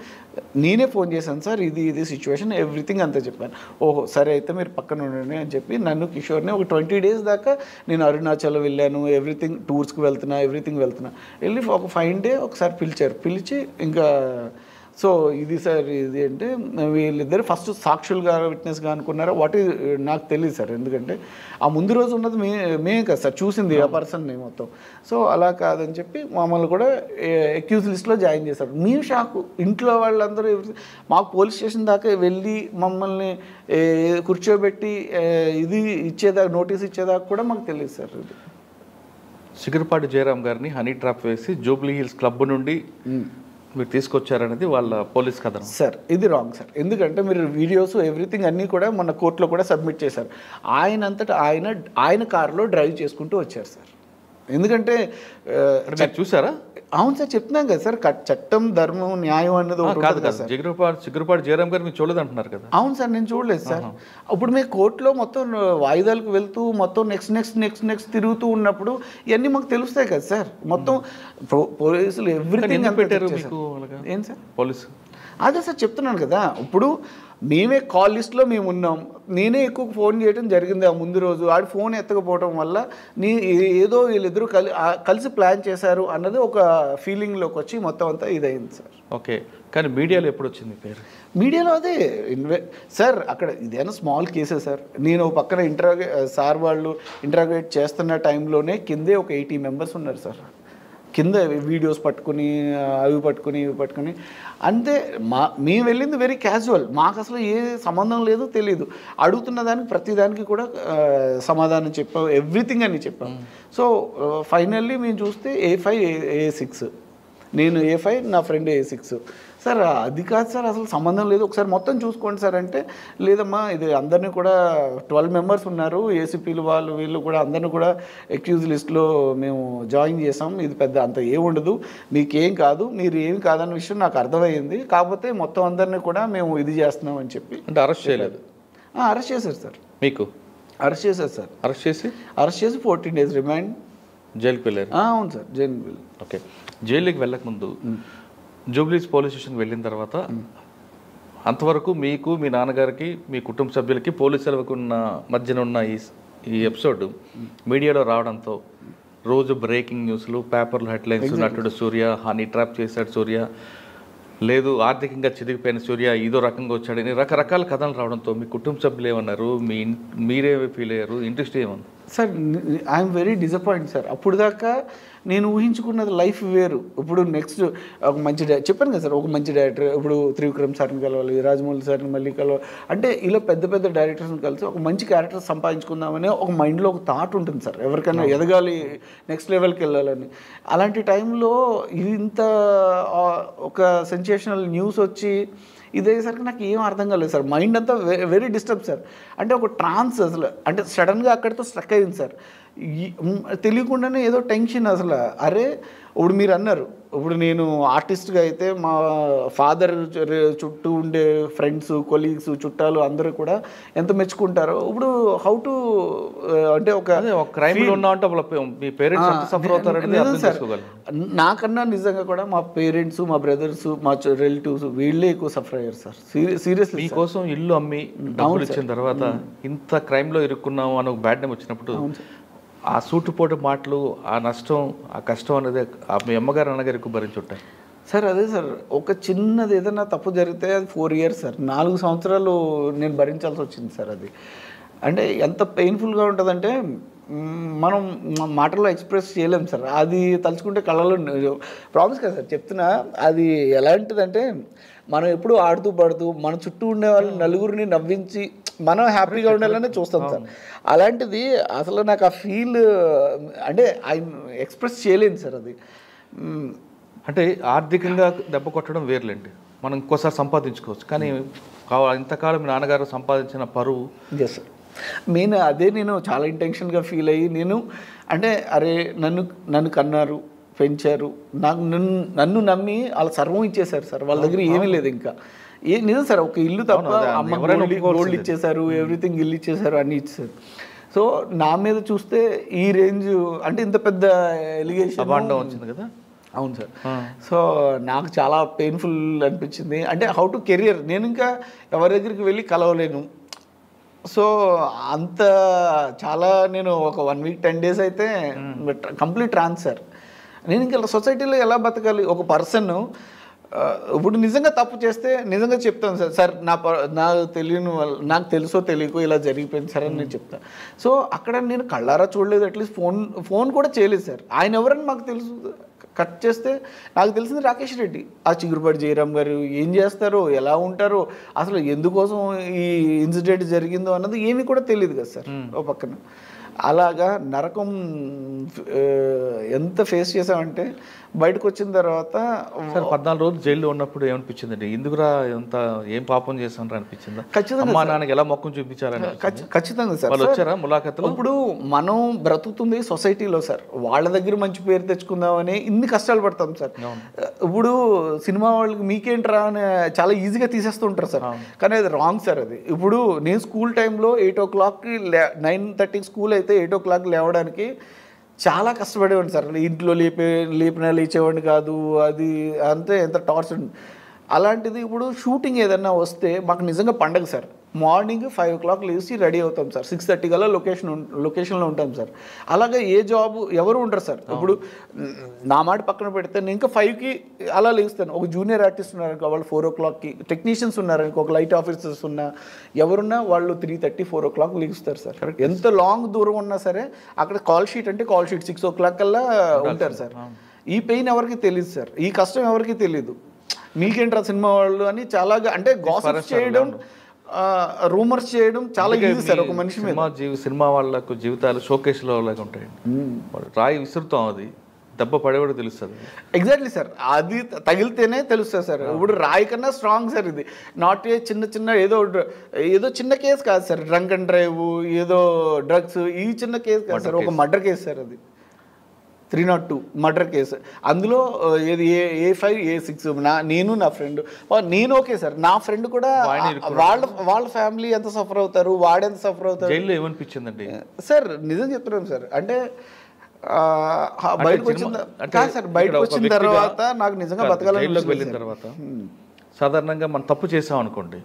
నేనే ఫోన్ చేశాను సార్, ఇది సిచ్యువేషన్ ఎవ్రీథింగ్ అంతా చెప్పాను. ఓహో సరే అయితే మీరు పక్కన ఉండండి అని చెప్పి నన్ను కిషోర్ని ఒక 20 డేస్ దాకా నేను అరుణాచల్ వెళ్ళాను, ఎవ్రీథింగ్ టూర్స్కి వెళ్తున్నా, ఎవ్రీథింగ్ వెళ్తున్నా. వెళ్ళి ఒక 5 డే ఒకసారి పిలిచి ఇంకా సో ఇది సార్ ఇది అంటే వీళ్ళిద్దరు ఫస్ట్ సాక్షులుగా విట్నెస్గా అనుకున్నారా వాటి నాకు తెలియదు సార్. ఎందుకంటే ఆ ముందు రోజు ఉన్నది మేమే కదా సార్ చూసింది ఆ పర్సన్ని మొత్తం. సో అలా కాదని చెప్పి మమ్మల్ని కూడా అక్యూజ్ లిస్ట్లో జాయిన్ చేశారు. మేము షాకు, ఇంట్లో వాళ్ళందరూ మాకు పోలీస్ స్టేషన్ దాకా వెళ్ళి మమ్మల్ని కూర్చోబెట్టి ఇది ఇచ్చేదాకా నోటీస్ ఇచ్చేదాకా కూడా మాకు తెలియదు సార్. ఇది చిగురుపాటి జయరామ్ గారిని హనీ ట్రాప్ వేసి జూబ్లీ హిల్స్ క్లబ్ నుండి మీరు తీసుకొచ్చారనేది వాళ్ళ పోలీస్ కథనం సార్. ఇది రాంగ్ సార్. ఎందుకంటే మీరు వీడియోస్ ఎవ్రీథింగ్ అన్నీ కూడా మన కోర్టులో కూడా సబ్మిట్ చేశారు. ఆయనంతటా ఆయన కారులో డ్రైవ్ చేసుకుంటూ వచ్చారు సార్. ఎందుకంటే చూసారా? అవును సార్, చెప్తున్నాం కదా సార్, చట్టం ధర్మం న్యాయం అన్నది కాదు కదా సార్. చిగురుపాటి జయరామ్ గారు మీరు చూడలేదు అంటున్నారు కదా? అవును సార్, నేను చూడలేదు సార్. ఇప్పుడు మీ కోర్టులో మొత్తం వాయిదాలకు వెళ్తూ మొత్తం నెక్స్ట్ తిరుగుతూ ఉన్నప్పుడు ఇవన్నీ మాకు తెలుస్తాయి కదా సార్. మొత్తం పోలీసులు ఎవ్రీథింగ్ పెట్టారు. ఏం సార్ పోలీసు అదే సార్ చెప్తున్నాను కదా. ఇప్పుడు మేమే కాల్ లిస్ట్లో మేము ఉన్నాం, నేనే ఎక్కువ ఫోన్ చేయడం జరిగింది ఆ ముందు రోజు. ఆడు ఫోన్ ఎత్తకపోవడం వల్ల ఏదో వీళ్ళిద్దరూ కలిసి ప్లాన్ చేశారు అన్నది ఒక ఫీలింగ్లోకి వచ్చి మొత్తం అంతా ఇదైంది సార్. ఓకే, కానీ మీడియాలో ఎప్పుడు వచ్చింది పేరు? మీడియాలో అదే సార్, అక్కడ ఇదేనా స్మాల్ కేసే సార్. నేను పక్కన సార్ వాళ్ళు ఇంటరాగేట్ చేస్తున్న టైంలోనే కిందే ఒక 80 మెంబర్స్ ఉన్నారు సార్. కింద వీడియోస్ పట్టుకుని ఇవి పట్టుకుని అంతే. మేము వెళ్ళింది వెరీ క్యాజువల్, మాకు అసలు ఏ సంబంధం లేదు, తెలీదు. అడుగుతున్న దానికి ప్రతిదానికి కూడా సమాధానం చెప్పాం, ఎవ్రీథింగ్ అని చెప్పాం. సో ఫైనల్లీ మేము చూస్తే A5 A6, నేను A5 నా ఫ్రెండ్ A6. సార్ అది కాదు సార్, అసలు సంబంధం లేదు, ఒకసారి మొత్తం చూసుకోండి సార్ అంటే, లేదమ్మా ఇది అందరినీ కూడా 12 మెంబర్స్ ఉన్నారు, ఏసీపీలు వీళ్ళు కూడా అందరినీ కూడా అక్యూజ్ లిస్ట్లో మేము జాయిన్ చేసాం, ఇది పెద్ద అంత ఏముండదు, మీకేం కాదు, మీరు ఏమి కాదన్న విషయం నాకు అర్థమైంది, కాకపోతే మొత్తం అందరినీ కూడా మేము ఇది చేస్తున్నాం అని చెప్పి. అంటే అరెస్ట్ చేయలేదు? అరెస్ట్ చేశారు సార్. మీకు అరెస్ట్ చేశారు సార్. అరెస్ట్ చేసి 14 days రిమాండ్, జైలుకి వెళ్ళారు? అవును సార్, జైలుకి వెళ్ళారు. ఓకే, జైలుకి వెళ్ళకముందు జూబ్లీస్ పోలీస్ స్టేషన్కి వెళ్ళిన తర్వాత అంతవరకు మీకు, మీ నాన్నగారికి, మీ కుటుంబ సభ్యులకి పోలీసులకు ఉన్న మధ్యన ఉన్న ఈ ఎపిసోడ్ మీడియాలో రావడంతో రోజు బ్రేకింగ్ న్యూస్లు, పేపర్లు హెడ్లైన్స్, నటుడు సూర్య హనీ ట్రాప్ చేశాడు, సూర్య లేదు ఆర్థికంగా చిరిగిపోయిన సూర్య ఇదో రకంగా వచ్చాడని రకరకాల కథలు రావడంతో మీ కుటుంబ సభ్యులు ఏమన్నారు, మీరే ఫీల్ అయ్యారు, ఇంట్రెస్ట్ ఏమన్నా? Sir I'm very disappoint sir. అప్పుడు దాకా నేను ఊహించుకున్నది లైఫ్ వేరు. ఇప్పుడు నెక్స్ట్ ఒక మంచి చెప్పాను కదా సార్, ఒక మంచి డైరెక్టర్, ఇప్పుడు త్రివిక్రమ్ సార్ని కలవాలి, రాజమౌళి సార్ని మళ్ళీ కలవాలి, అంటే ఇలా పెద్ద పెద్ద డైరెక్టర్స్ని కలిసి ఒక మంచి క్యారెక్టర్ సంపాదించుకుందామని ఒక మైండ్లో ఒక థాట్ ఉంటుంది సార్, ఎవరికైనా ఎదగాలి, నెక్స్ట్ లెవెల్కి వెళ్ళాలని. అలాంటి టైంలో ఇంత ఒక సెన్సేషనల్ న్యూస్ వచ్చి ఇదేసరికి నాకు ఏం అర్థం కాలేదు సార్. మైండ్ అంతా వెరీ డిస్టర్బ్ సార్. అంటే ఒక ట్రాన్స్ అసలు, అంటే సడన్గా అక్కడితో స్ట్రక్ అయింది సార్. తెలియకుండానే ఏదో టెన్షన్ అసలు. అరే ఇప్పుడు మీరు అన్నారు, ఇప్పుడు నేను ఆర్టిస్ట్గా అయితే మా ఫాదర్ చుట్టూ ఉండే ఫ్రెండ్స్, కొలీగ్స్, చుట్టాలు అందరూ కూడా ఎంత మెచ్చుకుంటారో. ఇప్పుడు హౌ టు అంటే ఒక క్రైమ్లో ఉన్నా అంటే మీ పేరెంట్స్ ఎంత సఫర్ అవుతారంటే సార్. నాకన్నా నిజంగా కూడా మా పేరెంట్స్, మా బ్రదర్స్, మా రిలేటివ్స్ వీళ్ళే ఎక్కువ సఫర్ అయ్యారు సార్. సీరియస్లీ మీకోసం ఇల్లు అమ్మి డబ్బులు ఇచ్చిన తర్వాత ఇంత క్రైమ్లో ఇరుక్కున్నాము అని ఒక బ్యాడ్ నేమ్ వచ్చినప్పుడు ఆ సూటుపోటు మాటలు, ఆ నష్టం, ఆ కష్టం అనేది మీ అమ్మగారు అన్నగారు ఎక్కువ భరించి ఉంటాయి సార్. అదే సార్, ఒక చిన్నది ఏదైనా తప్పు జరిగితే అది 4 years సార్, 4 సంవత్సరాలు నేను భరించాల్సి వచ్చింది సార్. అది అంటే ఎంత పెయిన్ఫుల్గా ఉంటుందంటే మనం మాటల్లో ఎక్స్ప్రెస్ చేయలేము సార్. అది తలుచుకుంటే కళ్ళలో ప్రామిస్ కదా సార్ చెప్తున్నా. అది ఎలాంటిదంటే మనం ఎప్పుడు ఆడుతూ పడుతూ మన చుట్టూ ఉండే వాళ్ళు నలుగురిని నవ్వించి మనం హ్యాపీగా ఉండాలనే చూస్తాం సార్. అలాంటిది అసలు నాకు ఆ ఫీల్ అంటే ఎక్స్ప్రెస్ చేయలేను సార్. అది అంటే ఆర్థికంగా దెబ్బ కొట్టడం వేర్లేండి, మనం ఇంకోసారి సంపాదించుకోవచ్చు, కానీ ఇంతకాలం మీ నాన్నగారు సంపాదించిన పరువు. ఎస్ సార్, మెయిన్ అదే. నేను చాలా ఇంటెన్షన్గా ఫీల్ అయ్యి నేను అంటే అరే నన్ను కన్నారు, పెంచారు, నన్ను నమ్మి వాళ్ళ సర్వం ఇచ్చేశారు సార్. వాళ్ళ దగ్గర ఏమీ లేదు ఇంకా. నిజం సార్, ఒక ఇల్లు తప్ప అమ్మ గోల్డ్ ఇచ్చేశారు, ఎవ్రీథింగ్ ఇల్లు ఇచ్చేశారు, అన్నీ ఇచ్చేసారు. సో నా మీద చూస్తే ఈ రేంజ్ అంటే ఇంత పెద్ద ఎలిగేషన్ వచ్చింది కదా. అవును సార్. సో నాకు చాలా పెయిన్ఫుల్ అనిపించింది. అంటే హౌ టు కెరియర్, నేను ఇంకా ఎవరి దగ్గరికి వెళ్ళి కలవలేను. సో అంత చాలా నేను ఒక 1 week 10 days అయితే కంప్లీట్ ట్రాన్స్ సార్. నేను ఇంకా సొసైటీలో ఎలా బతకాలి? ఒక పర్సన్ ఇప్పుడు నిజంగా తప్పు చేస్తే నిజంగా చెప్తాను సార్, సార్ నాకు తెలియని నాకు తెలుసో తెలియకో ఇలా జరిగిపోయింది సార్ అని నేను చెప్తాను. సో అక్కడ నేను కళ్ళారా చూడలేదు, అట్లీస్ట్ ఫోన్ కూడా చేయలేదు సార్. ఆయన ఎవరని మాకు తెలుసు. కట్ చేస్తే నాకు తెలిసింది రాకేష్ రెడ్డి, ఆ చిగురుపాటి జయరామ్ గారు ఏం చేస్తారో, ఎలా ఉంటారో, అసలు ఎందుకోసం ఈ ఇన్సిడెంట్ జరిగిందో అన్నది ఏమీ కూడా తెలియదు కదా సార్. ఓ పక్కన అలాగా నరకం ఎంత ఫేస్ చేసామంటే బయటకు వచ్చిన తర్వాత 14 రోజులు జైల్లో ఉన్నప్పుడు ఏమనిపించిందండి? ఎందుకురా ఎంత ఏం పాపం చేస్తాను అనిపించిందా? ఖచ్చితంగా అమ్మా నాన్నకి ఎలా మొక్కం చూపించాలని? ఖచ్చితంగా సార్. వాళ్ళు వచ్చారా ములాఖాతులో? ఇప్పుడు మనం బ్రతుకుతుంది సొసైటీలో సార్, వాళ్ళ దగ్గర మంచి పేరు తెచ్చుకుందామని ఇన్ని కష్టాలు పడతాం సార్. ఇప్పుడు సినిమా వాళ్ళకి మీకేంట్రా అని చాలా ఈజీగా తీసేస్తుంటారు సార్, కానీ అది రాంగ్ సార్. అది ఇప్పుడు నేను స్కూల్ టైంలో 8 o'clockకి 9:30 స్కూల్ అయితే 8 o'clock లేవడానికి చాలా కష్టపడేవాడిని సార్. ఇంట్లో లేపినా లేచేవాడిని కాదు. అది అంతే, ఎంత టార్చర్. అలాంటిది ఇప్పుడు షూటింగ్ ఏదన్నా వస్తే మాకు నిజంగా పండగ సార్. మార్నింగ్ 5 o'clock లేచి రెడీ అవుతాం సార్, 6:30 కల్లా లొకేషన్లో ఉంటాం సార్. అలాగే ఏ జాబ్ ఎవరు ఉంటారు సార్. ఇప్పుడు నా మాట పక్కన పెడితే నేను ఇంకా 5కి అలా లేస్తాను. ఒక జూనియర్ ఆర్టిస్ట్ ఉన్నారనుకో, వాళ్ళు 4 o'clockకి, టెక్నీషియన్స్ ఉన్నారనుకో, ఒక లైట్ ఆఫీసర్స్ ఉన్నా, ఎవరున్నా వాళ్ళు 3:30 4 o'clock లేస్తారు సార్. ఎంత లాంగ్ దూరం ఉన్నా సరే అక్కడ కాల్ షీట్ 6 o'clock కల్లా ఉంటారు సార్. ఈ పెయిన్ ఎవరికి తెలియదు సార్, ఈ కష్టం ఎవరికి తెలియదు. మీకేంట్రా సినిమా వాళ్ళు అని చాలా అంటే గాసిప్ చేయడం, రూమర్స్ చేయడం చాలా ఈజీ సార్ ఒక మనిషి మీద. సినిమా వాళ్ళకు జీవితాలు షోకేస్లో ఉంటాయి. రాయి విసురుతాం, అది దెబ్బ పడేవాడు తెలుస్తుంది. ఎగ్జాక్ట్లీ సార్, అది తగిలితేనే తెలుస్తుంది సార్. ఇప్పుడు రాయి కన్నా స్ట్రాంగ్ సార్. ఇది నాట్ ఏ చిన్న ఏదో చిన్న కేసు కాదు సార్. డ్రంక్ అండ్ డ్రైవ్, ఏదో డ్రగ్స్, ఈ చిన్న కేసు కాదు సార్, ఒక మర్డర్ కేసు సార్. అది 302 మర్డర్ కేసు. అందులో ఏది A5 A6. నేను నా ఫ్రెండ్, నేను ఓకే సార్, నా ఫ్రెండ్ కూడా వాళ్ళ ఫ్యామిలీ ఎంత సఫర్ అవుతారు, వాడెంత సఫర్ అవుతారు. జైల్లో ఏమనిపించిందండి సార్? నిజం చెప్తున్నాను సార్. అంటే బయటకు వచ్చిన తర్వాత నాకు నిజంగా బతకాలని వెళ్ళిన తర్వాత సాధారణంగా మనం తప్పు చేసాం అనుకోండి,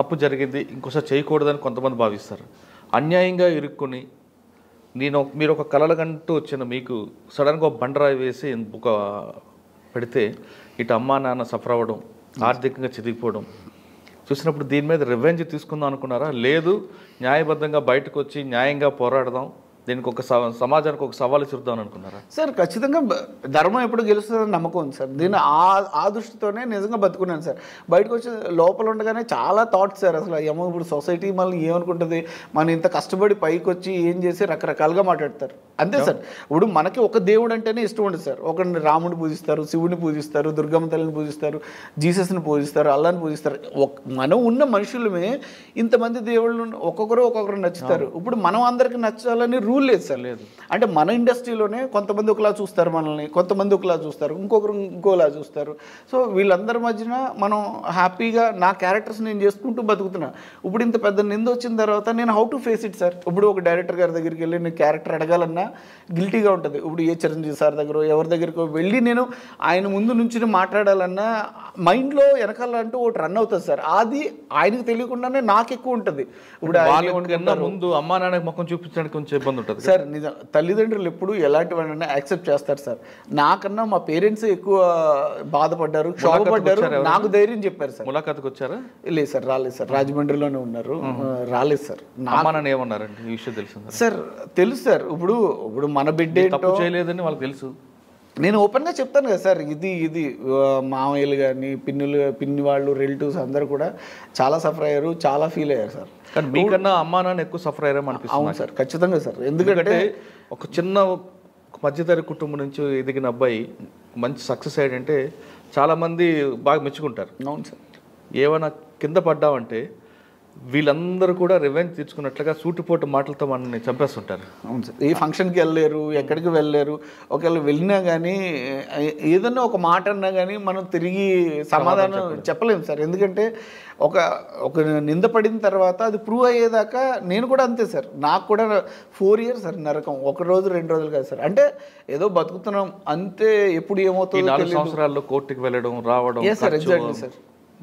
తప్పు జరిగింది ఇంకోసారి చేయకూడదని కొంతమంది భావిస్తారు. అన్యాయంగా ఇరుక్కుని మీరు ఒక కలలకంటూ వచ్చిన మీకు సడన్గా ఒక బండరాయి వేసి ఒక పెడితే ఇటు అమ్మా నాన్న సఫర్ అవ్వడం, ఆర్థికంగా చితికిపోవడం చూసినప్పుడు దీని మీద రివెంజ్ తీసుకుందాం అనుకున్నారా? లేదు న్యాయబద్ధంగా బయటకు వచ్చి న్యాయంగా పోరాడదాం, దీనికి ఒక సమాజానికి ఒక సవాలు చూద్దాం అనుకున్నారా? సార్ ఖచ్చితంగా ధర్మం ఎప్పుడు గెలుస్తుందని నమ్మకం ఉంది సార్. దీన్ని ఆ దృష్టితోనే నిజంగా బతుకున్నాను సార్. బయటకు వచ్చి లోపల ఉండగానే చాలా థాట్స్ సార్. అసలు ఏమో ఇప్పుడు సొసైటీ మళ్ళీ ఏమనుకుంటుంది, మనం ఇంత కష్టపడి పైకి వచ్చి ఏం చేసి రకరకాలుగా మాట్లాడతారు. అంతే సార్. ఇప్పుడు మనకి ఒక దేవుడు అంటేనే ఇష్టం ఉండదు సార్. ఒకరిని రాముడిని పూజిస్తారు, శివుడిని పూజిస్తారు, దుర్గమ్మ తల్లిని పూజిస్తారు, జీసస్ని పూజిస్తారు, అల్లాని పూజిస్తారు. మనం ఉన్న మనుషులమే ఇంతమంది దేవుళ్ళు ఒక్కొక్కరు నచ్చుతారు. ఇప్పుడు మనం అందరికి నచ్చాలని రూల్ లేదు సార్. లేదు అంటే మన ఇండస్ట్రీలోనే కొంతమంది ఒకలా చూస్తారు మనల్ని, కొంతమంది ఒకలా చూస్తారు, ఇంకొకరు ఇంకోలా చూస్తారు. సో వీళ్ళందరి మధ్యన మనం హ్యాపీగా నా క్యారెక్టర్స్ నేను చేసుకుంటూ బతుకుతున్నా. ఇప్పుడు ఇంత పెద్ద నింద వచ్చిన తర్వాత నేను how to face it sir. ఇప్పుడు ఒక డైరెక్టర్ గారి దగ్గరికి వెళ్ళి నేను క్యారెక్టర్ అడగాలన్నా గిల్టీగా ఉంటుంది. ఇప్పుడు ఏ చిరంజీవి సార్ దగ్గర ఎవరి దగ్గరకు వెళ్ళి నేను ఆయన ముందు నుంచి మాట్లాడాలన్నా మైండ్లో వెనకాల అంటూ ఒకటి రన్ అవుతుంది సార్. అది ఆయనకు తెలియకుండానే నాకు ఎక్కువ ఉంటుంది. ఇప్పుడు ముందు అమ్మా నాన్న ముఖం చూపించడానికి కొంచెం ఇబ్బంది ఉంటుంది సార్. నిజం తల్లిదండ్రులు ఎప్పుడు ఎలాంటివన్నా యాక్సెప్ట్ చేస్తారు సార్. నాకన్నా మా పేరెంట్స్ ఎక్కువ బాధపడ్డారు, క్షోభపడ్డారు, నాకు ధైర్యం చెప్పారు సార్. ములాఖాతుకు వచ్చారా? లేదు సార్, రాలేదు సార్. రాజమండ్రిలోనే ఉన్నారు, రాలేదు సార్. అమ్మా నాన్న ఏమన్నారండి ఈ విషయం? తెలుసు సార్, తెలుసు సార్. ఇప్పుడు మన బిడ్డ తప్పు చేయలేదని వాళ్ళకి తెలుసు. నేను ఓపెన్గా చెప్తాను కదా సార్. ఇది మామయ్యలు కానీ పిన్ని వాళ్ళు రిలేటివ్స్ అందరూ కూడా చాలా సఫర్ అయ్యారు, చాలా ఫీల్ అయ్యారు సార్. కానీ మీకన్నా అమ్మా నాన్న ఎక్కువ సఫర్ అయ్యారేమో అనిపిస్తుంది. అవును సార్, ఖచ్చితంగా సార్. ఎందుకంటే ఒక చిన్న మధ్యతరగతి కుటుంబం నుంచి ఎదిగిన అబ్బాయి మంచి సక్సెస్ అయ్యాడంటే చాలామంది బాగా మెచ్చుకుంటారు. అవును సార్. ఏమైనా కింద పడ్డామంటే వీళ్ళందరూ కూడా రివెంజ్ తీర్చుకున్నట్లుగా సూటిపోటు మాటలతో మనల్ని చంపేస్తుంటారు. అవును సార్. ఏ ఫంక్షన్కి వెళ్ళలేరు, ఎక్కడికి వెళ్ళలేరు. ఒకవేళ వెళ్ళినా కానీ ఏదన్నా ఒక మాట అన్నా కానీ మనం తిరిగి సమాధానం చెప్పలేము సార్. ఎందుకంటే ఒక నింద పడిన తర్వాత అది ప్రూవ్ అయ్యేదాకా నేను కూడా అంతే సార్. నాకు కూడా 4 years సార్ నరకం. 1 రోజు 2 రోజులు కాదు సార్. అంటే ఏదో బతుకుతున్నాం అంతే. ఎప్పుడు ఏమవుతుందో 4 సంవత్సరాల్లో కోర్టుకి వెళ్ళడం రావడం. Sir exactly sir.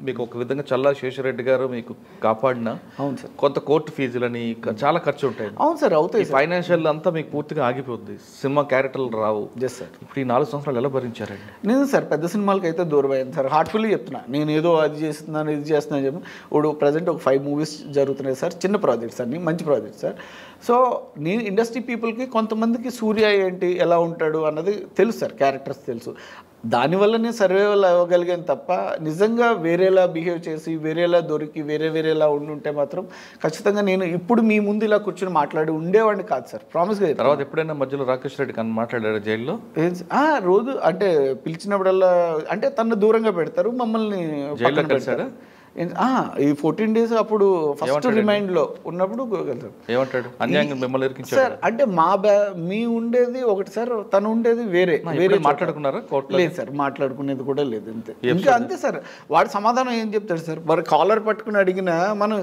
మీకు ఒక విధంగా చల్లా శేషరెడ్డి గారు మీకు కాపాడిన అవును సార్ కొంత కోర్టు ఫీజులని చాలా ఖర్చు ఉంటాయి. అవును సార్, అవుతాయి. ఫైనాన్షియల్ అంతా మీకు పూర్తిగా ఆగిపోద్ది. సినిమా క్యారెక్టర్లు రావు. Yes sir. ఇప్పుడు ఈ 4 సంవత్సరాలు ఎలా భరించారండి? నేను సార్ పెద్ద సినిమాలకి అయితే దూరం అయ్యాను సార్. హార్ట్ఫుల్లీ చెప్తున్నా. నేను ఏదో అది చేస్తున్నాను ఇది చేస్తున్నాను చెప్పి ఇప్పుడు ప్రజెంట్ ఒక 5 movies జరుగుతున్నాయి సార్. చిన్న ప్రాజెక్ట్స్ అన్ని, మంచి ప్రాజెక్ట్స్ సార్. సో నేను ఇండస్ట్రీ పీపుల్కి కొంతమందికి సూర్య ఏంటి ఎలా ఉంటాడు అన్నది తెలుసు సార్, క్యారెక్టర్స్ తెలుసు. దానివల్ల నేను సర్వైవల్ అవ్వగలిగాను తప్ప నిజంగా వేరేలా బిహేవ్ చేసి వేరేలా దొరికి వేరేలా ఉండుంటే మాత్రం ఖచ్చితంగా నేను ఇప్పుడు మీ ముందు ఇలా కూర్చొని మాట్లాడి ఉండేవాడిని కాదు సార్. ప్రామిస్గా. తర్వాత ఎప్పుడైనా మధ్యలో రాకేష్ రెడ్డి కన్నా మాట్లాడారు జైల్లో? రోజు అంటే పిలిచినప్పుడల్లా అంటే తను దూరంగా పెడతారు, మమ్మల్ని జైల్లో కలిసాడా? ఈ 14 days అప్పుడు ఫస్ట్ రిమైండ్లో ఉన్నప్పుడు ఏమంటాడు? అన్యాయంగా మిమ్మల్ని సార్ అంటే మీ ఉండేది ఒకటి సార్, తను ఉండేది వేరే మాట్లాడుకున్నారా? లేదు సార్, మాట్లాడుకునేది కూడా లేదు. అంతే. ఇంకా అంతే సార్. వాడి సమాధానం ఏం చెప్తాడు సార్? మరి కాలర్ పట్టుకుని అడిగినా మనం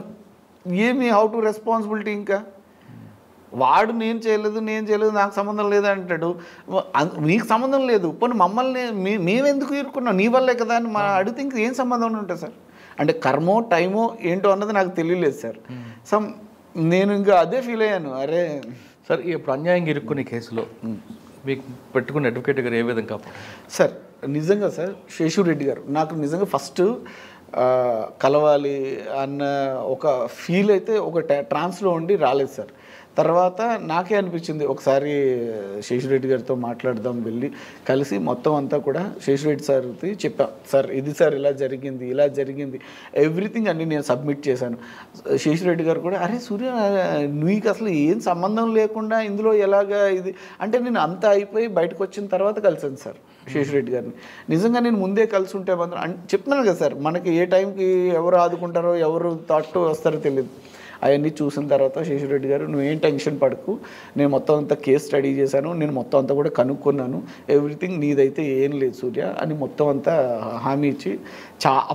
ఏమి హౌ టు రెస్పాన్సిబిలిటీ? ఇంకా వాడు నేను చేయలేదు నాకు సంబంధం లేదు అంటాడు. నీకు సంబంధం లేదు, పోనీ మమ్మల్ని మేమెందుకు ఇరుక్కున్నాం? నీ వల్లే కదా అని అడిగితే ఇంక ఏం సంబంధం ఉంటుంది సార్? అంటే కర్మో టైమో ఏంటో అన్నది నాకు తెలియలేదు సార్. నేను ఇంకా అదే ఫీల్ అయ్యాను. అరే సార్, ఇప్పుడు అన్యాయంగా ఇరుక్కునే కేసులో మీకు పెట్టుకున్న అడ్వకేట్ గారు ఏ విధంగా కాపాడు సార్? నిజంగా సార్ శేషురెడ్డి గారు నాకు నిజంగా ఫస్ట్ కలవాలి అన్న ఒక ఫీల్ అయితే ఒక ట్రాన్స్లో ఉండి రాలేదు సార్. తర్వాత నాకే అనిపించింది ఒకసారి శేషురెడ్డి గారితో మాట్లాడదాం వెళ్ళి కలిసి మొత్తం అంతా కూడా శేషురెడ్డి సార్కి చెప్పాం. సార్ ఇది సార్ ఇలా జరిగింది ఎవ్రీథింగ్ అన్నీ నేను సబ్మిట్ చేశాను. శేషురెడ్డి గారు కూడా అరే సూర్య నీకు అసలు ఏం సంబంధం లేకుండా ఇందులో ఎలాగా ఇది అంటే నేను అంతా అయిపోయి బయటకు వచ్చిన తర్వాత కలిసాను సార్ శేషురెడ్డి గారిని. నిజంగా నేను ముందే కలిసి ఉంటే మాత్రం చెప్తున్నాను కదా సార్, మనకి ఏ టైంకి ఎవరు ఆదుకుంటారో ఎవరు థాట్ వస్తారో తెలియదు. అవన్నీ చూసిన తర్వాత శేషురెడ్డి గారు నువ్వేం టెన్షన్ పడకు, నేను మొత్తం అంతా కేసు స్టడీ చేశాను, నేను మొత్తం అంతా కూడా కనుక్కున్నాను, ఎవ్రీథింగ్ నీదైతే ఏం లేదు సూర్య అని మొత్తం అంతా హామీ ఇచ్చి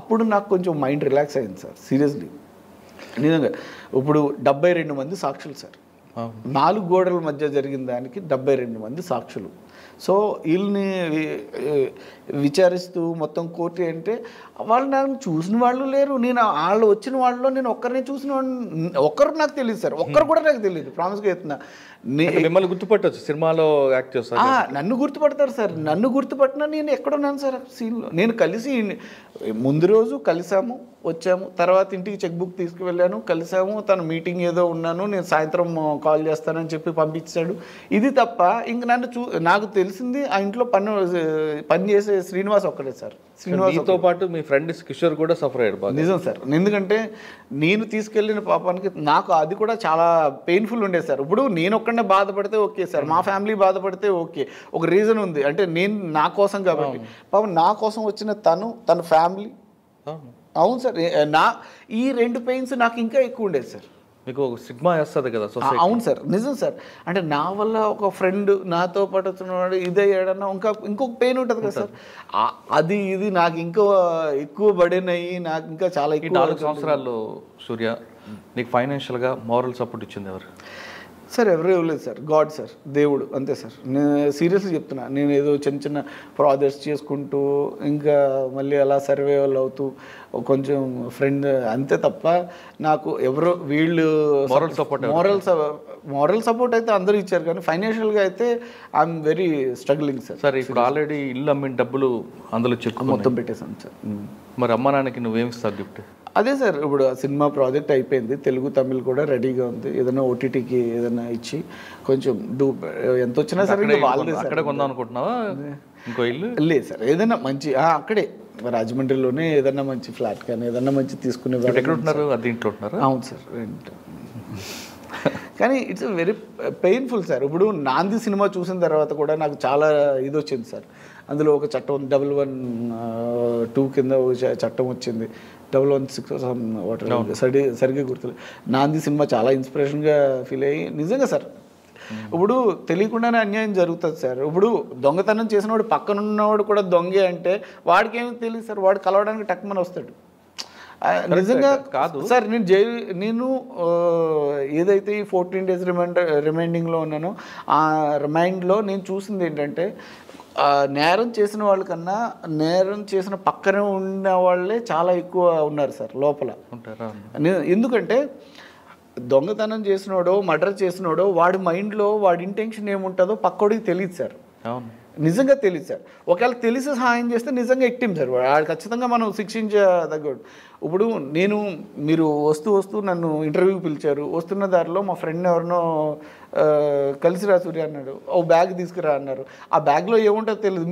అప్పుడు నాకు కొంచెం మైండ్ రిలాక్స్ అయింది సార్. సీరియస్లీ నిజంగా. ఇప్పుడు 72 మంది సాక్షులు సార్. 4 గోడల మధ్య జరిగిన దానికి 72 మంది సాక్షులు. సో వీళ్ళని విచారిస్తూ మొత్తం కోర్టు అంటే వాళ్ళు నాకు చూసిన వాళ్ళు లేరు, నేను వాళ్ళు వచ్చిన వాళ్ళలో నేను ఒక్కరిని చూసిన వాళ్ళు ఒక్కరు నాకు తెలియదు సార్, ఒక్కరు కూడా నాకు తెలియదు, ప్రామిస్గా చెప్తున్నా. మిమ్మల్ని గుర్తుపట్టవచ్చు, సినిమాలో యాక్ట్ చేస్తారు. నన్ను గుర్తుపడతారు సార్, నన్ను గుర్తుపట్టినా నేను ఎక్కడున్నాను సార్ సీన్లో. నేను కలిసి ముందు రోజు కలిసాము, వచ్చాము, తర్వాత ఇంటికి చెక్ బుక్ తీసుకువెళ్ళాను, కలిసాము, తను మీటింగ్ ఏదో ఉన్నాను, నేను సాయంత్రం కాల్ చేస్తానని చెప్పి పంపించాడు. ఇది తప్ప ఇంక నన్ను నాకు తెలిసింది ఆ ఇంట్లో పని చేసే శ్రీనివాస్ ఒక్కడే సార్. శ్రీనివాస్తో పాటు మీ ఫ్రెండ్ కిషోర్ కూడా సఫర్ అయ్యాడు బాగా. నిజం సార్, ఎందుకంటే నేను తీసుకెళ్ళిన పాపానికి నాకు అది కూడా చాలా పెయిన్ఫుల్ ఉండేది సార్. ఇప్పుడు నేను ఒక్కడే బాధపడితే ఓకే సార్, మా ఫ్యామిలీ బాధపడితే ఓకే, ఒక రీజన్ ఉంది అంటే నేను నా కోసం కాబట్టి. పాపం నా కోసం వచ్చిన తన ఫ్యామిలీ. అవును సార్, ఈ 2 పెయిన్స్ నాకు ఇంకా ఎక్కువ ఉండేది సార్. మీకు స్టిగ్మా వేస్తుంది కదా. అవును సార్, నిజం సార్. అంటే నా వల్ల ఒక ఫ్రెండ్ నాతో పాటు వచ్చినవాడు ఇదయ్యాడన్నా ఇంకొక పెయిన్ ఉంటుంది కదా సార్. ఇది నాకు ఇంకా ఎక్కువ బర్డెన్ అయ్యి నాకు ఇంకా చాలా ఎక్కువ. 4 సంవత్సరాల్లో సూర్య నీకు ఫైనాన్షియల్గా మోరల్ సపోర్ట్ ఇచ్చింది ఎవరు? సార్ ఎవరు ఇవ్వలేదు సార్, గాడ్ సార్, దేవుడు అంతే సార్. నేను సీరియస్లీ చెప్తున్నా, నేను ఏదో చిన్న ప్రాజెక్ట్స్ చేసుకుంటూ ఇంకా మళ్ళీ అలా సర్వైవల్ అవుతూ కొంచెం ఫ్రెండ్ అంతే తప్ప నాకు ఎవరో వీళ్ళు మోరల్ సపోర్ట్ అయితే అందరూ ఇచ్చారు, కానీ ఫైనాన్షియల్గా అయితే I'm very struggling sir. Sir ఇప్పుడు ఆల్రెడీ ఇల్లు అమ్మిన డబ్బులు అందులో చెక్ మొత్తం పెట్టేశాను సార్. మరి అమ్మ నాన్నకి నువ్వేమిస్తావు గిఫ్ట్? అదే సార్, ఇప్పుడు ఆ సినిమా ప్రాజెక్ట్ అయిపోయింది, తెలుగు తమిళ్ కూడా రెడీగా ఉంది. ఏదైనా ఓటీటీకి ఏదైనా ఇచ్చి కొంచెం ఎంత వచ్చినా సరే వాళ్ళే. అక్కడ కొందాం అనుకుంటున్నావా ఇంకో ఇల్లు? లేదు సార్, ఏదైనా మంచి అక్కడే రాజమండ్రిలోనే ఏదన్నా మంచి ఫ్లాట్ కానీ ఏదన్నా మంచి తీసుకునే. ఎక్కడ ఉంటున్నారు? అది ఇంట్లో ఉంటున్నారు? అవును సార్, రెంట్. కానీ ఇట్స్ వెరీ పెయిన్ఫుల్ సార్. ఇప్పుడు నాంది సినిమా చూసిన తర్వాత కూడా నాకు చాలా ఇది వచ్చింది సార్. అందులో ఒక చట్టం 112 కింద చట్టం వచ్చింది, 116 సరిగ్గా గుర్తులేదు. నాంది సినిమా చాలా ఇన్స్పిరేషన్గా ఫీల్ అయ్యి నిజంగా సార్. ఇప్పుడు తెలియకుండానే అన్యాయం జరుగుతుంది సార్. ఇప్పుడు దొంగతనం చేసినవాడు పక్కనున్నవాడు కూడా దొంగే అంటే వాడికి ఏమి తెలియదు సార్, వాడు కలవడానికి టక్మని వస్తాడు. నిజంగా కాదు సార్. నేను ఏదైతే ఈ 14 days రిమైండింగ్లో ఉన్నానో ఆ రిమైండ్లో నేను చూసింది ఏంటంటే నేరం చేసిన వాళ్ళకన్నా నేరం చేసిన పక్కనే ఉన్న వాళ్ళే చాలా ఎక్కువ ఉన్నారు సార్ లోపల. ఎందుకంటే దొంగతనం చేసినోడో మర్డర్ చేసినోడో వాడి మైండ్లో వాడి ఇంటెన్షన్ ఏముంటుందో పక్కోడికి తెలియదు సార్. నిజంగా తెలియదు సార్. ఒకవేళ తెలిసి సహాయం చేస్తే నిజంగా ఎక్టిం సార్, వాడు ఖచ్చితంగా మనం శిక్షించదగ్గడు. ఇప్పుడు మీరు వస్తూ నన్ను ఇంటర్వ్యూకి పిలిచారు, వస్తున్న దారిలో మా ఫ్రెండ్ ఎవరినో కలిసిరా సూర్య అన్నాడు, ఓ బ్యాగ్ తీసుకురా అన్నారు. ఆ బ్యాగ్లో ఏముంటుందో తెలియదు.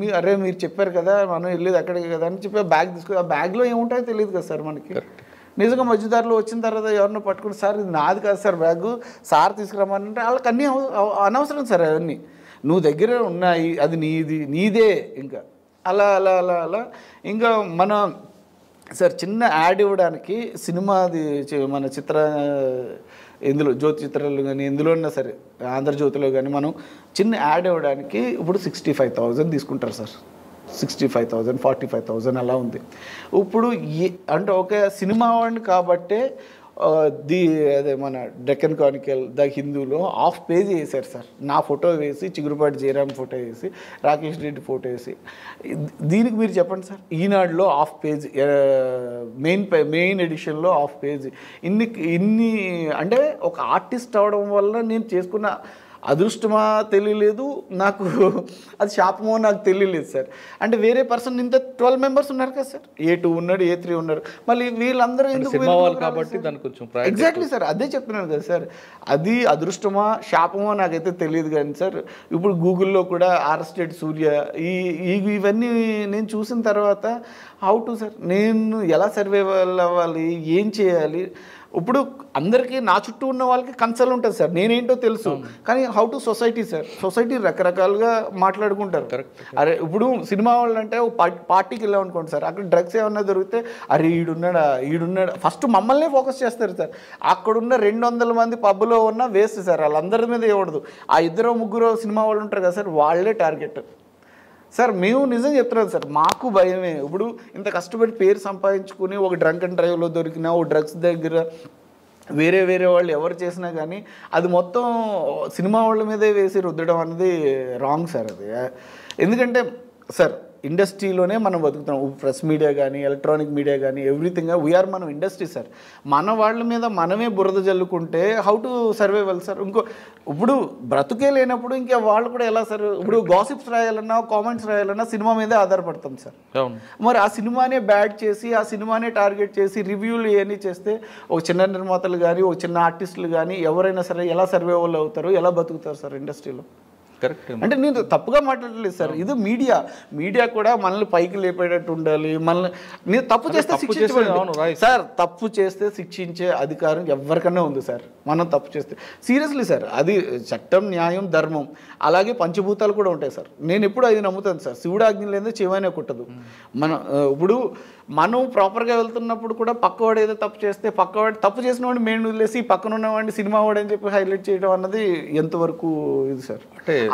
మీరు చెప్పారు కదా మనం వెళ్ళేది అక్కడికి కదా అని చెప్పి ఆ బ్యాగ్ తీసుకుని ఆ బ్యాగ్లో ఏముంటుందో తెలియదు కదా సార్ మనకి. నిజంగా మధ్యదారిలో వచ్చిన తర్వాత ఎవరినో పట్టుకుని సార్ ఇది నాది కాదు సార్ బ్యాగు, సార్ తీసుకురామనంటే వాళ్ళకి అన్నీ అనవసరం సార్. అవన్నీ నువ్వు దగ్గర ఉన్నాయి, అది నీదే. ఇంకా అలా అలా అలా అలా ఇంకా మన సార్ చిన్న యాడ్ ఇవ్వడానికి సినిమాది మన ఇందులో జ్యోతి చిత్రాలు కానీ ఎందులో ఉన్నా సరే ఆంధ్రజ్యోతిలో కానీ మనం చిన్న యాడ్ ఇవ్వడానికి ఇప్పుడు 65,000 తీసుకుంటారు సార్. 65,000 45,000 అలా ఉంది. ఇప్పుడు అంటే ఒక సినిమా వాడిని కాబట్టే అదే మన డెక్కన్ క్రానికల్, ద హిందూలో 1/2 పేజ్ వేశారు సార్. నా ఫోటో వేసి, చిగురుపాటి జయరామ్ ఫోటో వేసి, రాకేష్ రెడ్డి ఫోటో వేసి. దీనికి మీరు చెప్పండి సార్, ఈనాడులో 1/2 పేజ్, మెయిన్ ఎడిషన్లో 1/2 పేజ్. ఇన్ని అంటే ఒక ఆర్టిస్ట్ అవడం వల్ల నేను చేసుకున్న అదృష్టమా తెలియలేదు, నాకు అది శాపమో నాకు తెలియలేదు సార్. అంటే వేరే పర్సన్ ఇంత 12 మెంబర్స్ ఉన్నారు కదా సార్, A2 ఉన్నాడు, A3 ఉన్నారు, మళ్ళీ వీళ్ళందరూ ఎందుకు కాబట్టి దానికి కొంచెం ఎగ్జాక్ట్లీ సార్ అదే చెప్తున్నాను కదా సార్. అది అదృష్టమా శాపమో నాకైతే తెలియదు కానీ సార్. ఇప్పుడు గూగుల్లో కూడా అరెస్టెడ్ సూర్య ఇవన్నీ నేను చూసిన తర్వాత హౌ టు సార్ నేను ఎలా సర్వైవల్ అవ్వాలి, ఏం చేయాలి. ఇప్పుడు అందరికీ నా చుట్టూ ఉన్న వాళ్ళకి కన్సర్న్ ఉంటుంది సార్, నేనేంటో తెలుసు, కానీ how to society sir. Society రకరకాలుగా మాట్లాడుకుంటారు. అరే ఇప్పుడు సినిమా వాళ్ళు అంటే పార్టీకి వెళ్ళాం అనుకోండి సార్, అక్కడ డ్రగ్స్ ఏమన్నా దొరికితే అరే ఈడున్నాడా ఫస్ట్ మమ్మల్నే ఫోకస్ చేస్తారు సార్. అక్కడున్న 200 మంది పబ్లో ఉన్న వేస్ట్ సార్, వాళ్ళందరి మీద ఇవ్వడదు. ఆ 2-3 సినిమా వాళ్ళు ఉంటారు కదా సార్, వాళ్ళే టార్గెట్ సార్. మేము నిజం చెప్తున్నాం సార్, మాకు భయమే. ఇప్పుడు ఇంత కష్టపడి పేరు సంపాదించుకుని ఒక డ్రంక్ అండ్ డ్రైవ్లో దొరికినా, ఓ డ్రగ్స్ దగ్గర వేరే వేరే వాళ్ళు ఎవరు చేసినా కానీ అది మొత్తం సినిమా వాళ్ళ మీదే వేసి రుద్దడం అనేది రాంగ్ సార్ అది. ఎందుకంటే సార్ ఇండస్ట్రీలోనే మనం బతుకుతున్నాం. ప్రెస్ మీడియా కానీ ఎలక్ట్రానిక్ మీడియా కానీ ఎవ్రీథింగ్ వీఆర్ మనం ఇండస్ట్రీ సార్. మన వాళ్ళ మీద మనమే బురద జల్లుకుంటే హౌ టు సర్వైవల్ సార్. ఇప్పుడు బ్రతుకే లేనప్పుడు ఇంకా వాళ్ళు కూడా ఎలా సార్? ఇప్పుడు గాసిప్స్ రాయాలన్నా కామెంట్స్ రాయాలన్నా సినిమా మీదే ఆధారపడతాం సార్. మరి ఆ సినిమానే బ్యాడ్ చేసి ఆ సినిమానే టార్గెట్ చేసి రివ్యూలు ఇవన్నీ చేస్తే ఒక చిన్న నిర్మాతలు కానీ ఒక చిన్న ఆర్టిస్టులు కానీ ఎవరైనా సరే ఎలా సర్వైవల్ అవుతారు, ఎలా బతుకుతారు సార్ ఇండస్ట్రీలో? కరెక్ట్. అంటే నేను తప్పుగా మాట్లాడలేదు సార్. ఇది మీడియా కూడా మనల్ని పైకి లేపేటట్టు ఉండాలి. నేను తప్పు చేస్తే శిక్షించబడి సార్, తప్పు చేస్తే శిక్షించే అధికారం ఎవరికన్నా ఉంది సార్. మనం తప్పు చేస్తే సీరియస్లీ సార్, అది చట్టం, న్యాయం, ధర్మం, అలాగే పంచభూతాలు కూడా ఉంటాయి సార్. నేను ఎప్పుడు అది నమ్ముతాను సార్. శివుడు ఆజ్ఞ లేదో చెవైనా కుట్టదు. ఇప్పుడు మనం ప్రాపర్గా వెళ్తున్నప్పుడు కూడా పక్కవాడు ఏదో తప్పు చేస్తే పక్కవాడు తప్పు చేసిన వాడిని మేము వదిలేసి పక్కన ఉన్నవాడిని సినిమా వాడు అని చెప్పి హైలైట్ చేయడం అన్నది ఎంతవరకు ఇది సార్?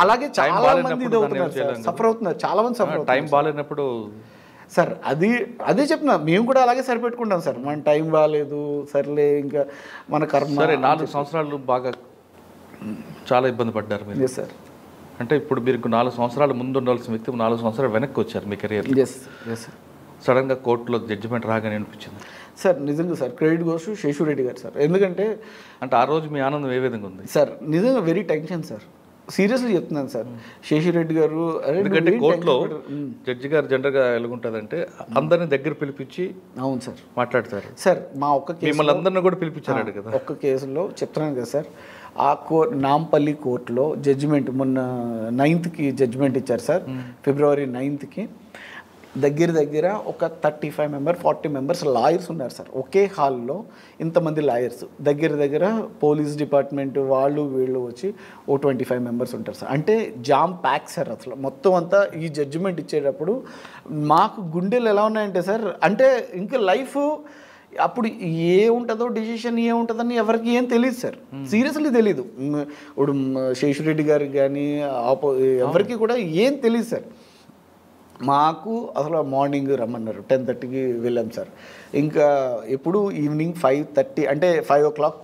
అలాగే చాలా మంది ఇది అవుతున్నారు సార్, సఫర్ అవుతున్నారు, చాలా మంది సఫర్ అవుతున్నారు. టైం బాగాలేనప్పుడు సార్ అదే చెప్తున్నా, మేము కూడా అలాగే సరిపెట్టుకుంటాం సార్. మన టైం బాగాలేదు సర్లే ఇంకా మన కర్మ. సరే 4 సంవత్సరాలు బాగా చాలా ఇబ్బంది పడ్డారు మీరు సార్. అంటే ఇప్పుడు మీరు 4 సంవత్సరాలు ముందు ఉండాల్సిన వ్యక్తి 4 సంవత్సరాలు వెనక్కి వచ్చారు మీ కెరియర్. Yes sir. సడన్గా కోర్టులో జడ్జిమెంట్ రాగానే అనిపించింది సార్? నిజంగా sir credit goes to Seshu Reddy గారు సార్. ఎందుకంటే ఆ రోజు మీ ఆనందం ఏ విధంగా ఉంది సార్? నిజంగా వెరీ టెన్షన్ సార్, సీరియస్లీ చెప్తున్నాను సార్. శేషురెడ్డి గారు ఎందుకంటే కోర్టులో జడ్జి గారు జనరల్గా ఎలాగుంటుందంటే అందరిని దగ్గర పిలిపించి అవును సార్ మాట్లాడతారు సార్. మా ఒక్క కేసు మిమ్మల్ని అందరిని కూడా పిలిపించారు కదా. ఒక్క కేసులో చెప్తున్నాను కదా సార్, ఆ నాంపల్లి కోర్టులో జడ్జిమెంట్ మొన్న 9th జడ్జిమెంట్ ఇచ్చారు సార్. ఫిబ్రవరి 9th దగ్గర ఒక 35 మెంబర్ 40 మెంబర్స్ లాయర్స్ ఉన్నారు సార్. ఒకే హాల్లో ఇంతమంది లాయర్స్ దగ్గర పోలీస్ డిపార్ట్మెంట్ వాళ్ళు వీళ్ళు వచ్చి ఓ 25 మెంబర్స్ ఉంటారు సార్. అంటే జామ్ ప్యాక్ సార్. అసలు మొత్తం అంతా ఈ జడ్జిమెంట్ ఇచ్చేటప్పుడు మాకు గుండెలు ఎలా ఉన్నాయంటే సార్, అంటే ఇంకా లైఫ్ అప్పుడు ఏ ఉంటుందో డిసిషన్ ఏ ఉంటుందని ఎవరికి ఏం తెలియదు సార్. సీరియస్లీ తెలీదు. ఇప్పుడు శేషురెడ్డి గారికి కానీ ఎవరికి కూడా ఏం తెలియదు సార్. మాకు అసలు మార్నింగ్ రమ్మన్నారు, 10:30కి వెళ్ళాం సార్. ఇంకా ఎప్పుడు ఈవినింగ్ 5:30 అంటే 5 o'clock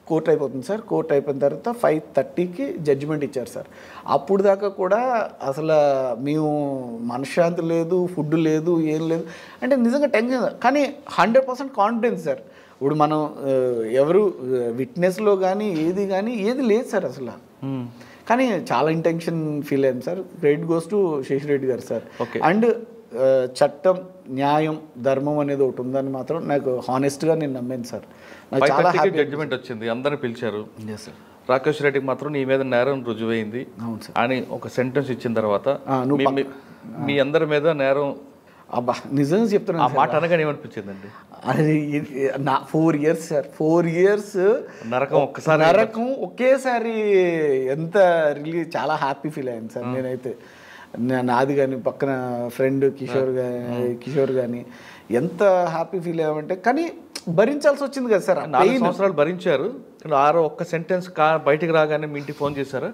కోర్ట్ అయిపోతుంది సార్. కోర్ట్ అయిపోయిన తర్వాత 5:30కి జడ్జిమెంట్ ఇచ్చారు సార్. అప్పుడు దాకా కూడా అసలు మేము మనశ్శాంతి లేదు, ఫుడ్ లేదు, ఏం లేదు. అంటే నిజంగా టెన్షన్, కానీ 100% కాన్ఫిడెన్స్ సార్. ఇప్పుడు మనం ఎవరు విట్నెస్లో కానీ ఏది లేదు సార్ అసలు. కానీ చాలా ఇంటెన్షన్ ఫీల్ అయ్యాం sir. Credit goes to Seshu Reddy గారు సార్. అండ్ చట్టం, న్యాయం, ధర్మం అనేది ఒకటి ఉందని మాత్రం నాకు హానెస్ట్గా నేను నమ్మాను సార్. నాకు చాలా హ్యాపీ. జడ్జిమెంట్ వచ్చింది, అందరిని పిలిచారు. రాకేష్ రెడ్డికి మాత్రం నీ మీద నేరం రుజువైంది అని ఒక సెంటెన్స్ ఇచ్చిన తర్వాత మీ అందరి మీద నేరం. అబ్బా నిజంగా చెప్తున్నా, ఆ మాట అనగానే ఏమనిపించిందండి? అది 4 years సార్. 4 years నరకం ఒకేసారి ఎంత చాలా హ్యాపీ ఫీల్ అయ్యాను సార్ నేనైతే. నాది కానీ పక్కన ఫ్రెండ్ కిషోర్ కానీ ఎంత హ్యాపీ ఫీల్ అయ్యామంటే, కానీ భరించాల్సి వచ్చింది కదా సార్. 4 సంవత్సరాలు భరించారు. ఒక్క సెంటెన్స్ బయటికి రాగానే మీ ఇంటికి ఫోన్ చేశారా?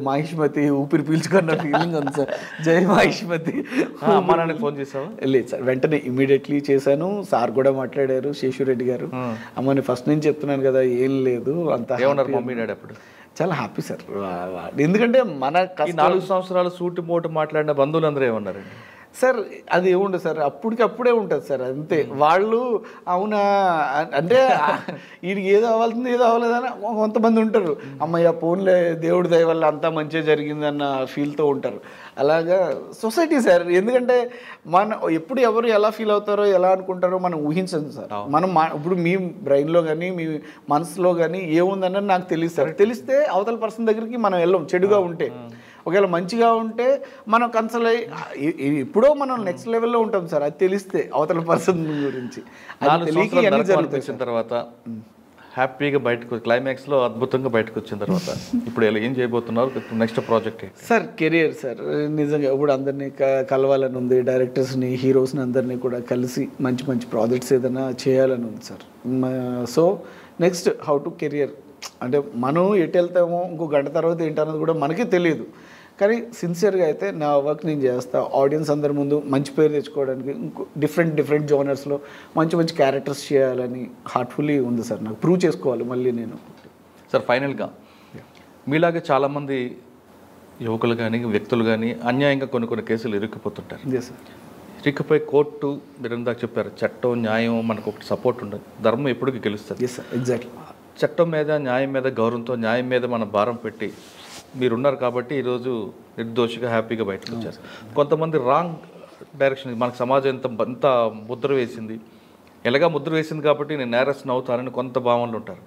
మహిష్మతి ఊపిరి పీల్చుకున్న ఫీలింగ్ ఉంది సార్. జై మహిష్మతి. అమ్మా నాన్నకి ఫోన్ చేసావా? లేదు సార్, వెంటనే ఇమీడియట్లీ చేశాను. సార్ కూడా మాట్లాడారు, శేషురెడ్డి గారు. అమ్మని ఫస్ట్ నుంచి చెప్తున్నాను కదా, ఏం లేదు అంత. ఏమన్నారు మమ్మీ డాడీ అప్పుడు? చాలా హ్యాపీ సార్. ఎందుకంటే మన 4 సంవత్సరాలు సూటి మోటు మాట్లాడిన బంధువులు అందరూ ఏమన్నారండి? సార్ అది ఏముండదు సార్, అప్పటికప్పుడే ఉంటుంది సార్ అంతే. వాళ్ళు అవునా అంటే వీడికి ఏదో అవ్వాల్సింది ఏదో అవ్వలేదని కొంతమంది ఉంటారు. అమ్మయ్య పోన్లే దేవుడి దయ వల్ల అంతా మంచిగా జరిగిందన్న ఫీల్తో ఉంటారు. అలాగా సొసైటీ సార్. ఎందుకంటే ఎప్పుడు ఎవరు ఎలా ఫీల్ అవుతారో ఎలా అనుకుంటారో మనం ఊహించదు సార్. మనం ఇప్పుడు మీ బ్రెయిన్లో కానీ మీ మనసులో కానీ ఏముందన్నది నాకు తెలియదు సార్. తెలిస్తే అవతల పర్సన్ దగ్గరికి మనం వెళ్ళం చెడుగా ఉంటే. ఒకవేళ మంచిగా ఉంటే మనం కన్సల్ అయ్యి ఎప్పుడో మనం నెక్స్ట్ లెవెల్లో ఉంటాం సార్. అది తెలిస్తే అవతల పర్సన్ గురించి. వచ్చిన తర్వాత హ్యాపీగా బయటకు క్లైమాక్స్లో అద్భుతంగా బయటకు వచ్చిన తర్వాత ఇప్పుడు ఏం చేయబోతున్నారు? Next project sir career sir. నిజంగా ఇప్పుడు అందరినీ కలవాలని ఉంది. డైరెక్టర్స్ని, హీరోస్ని అందరినీ కూడా కలిసి మంచి మంచి ప్రాజెక్ట్స్ ఏదైనా చేయాలని ఉంది sir. So next how to career అంటే మనం ఎటు వెళ్తామో ఇంకో గంట తర్వాత ఏంటన్నది కూడా మనకే తెలియదు. కానీ సిన్సియర్గా అయితే నా వర్క్ నేను చేస్తా, ఆడియన్స్ అందరి ముందు మంచి పేరు తెచ్చుకోవడానికి, ఇంకో డిఫరెంట్ జోనర్స్లో మంచి క్యారెక్టర్స్ చేయాలని హార్ట్ఫుల్లీ ఉంది సార్. నాకు ప్రూవ్ చేసుకోవాలి మళ్ళీ నేను. సార్ ఫైనల్గా మీలాగే చాలామంది యువకులు కానీ వ్యక్తులు కానీ అన్యాయంగా కొన్ని కేసులు ఇరుక్కుపోతుంటారు. సార్ ఇరుక్కుపోయి కోర్టు, మీరు ఇందాక చెప్పారు చట్టం న్యాయం మనకు ఒకటి సపోర్ట్ ఉండదు, ధర్మం ఎప్పటికీ గెలుస్తుంది. Sir exactly. చట్టం మీద న్యాయం మీద గౌరవంతో న్యాయం మీద మన భారం పెట్టి మీరున్నారు కాబట్టి ఈరోజు నిర్దోషిగా హ్యాపీగా బయటకు వచ్చారు. కొంతమంది రాంగ్ డైరెక్షన్, మనకు సమాజం ఎంత ముద్ర వేసింది, ఎలాగా ముద్ర వేసింది కాబట్టి నేను నేరస్తుని అవుతానని కొంత భావనలు ఉంటారు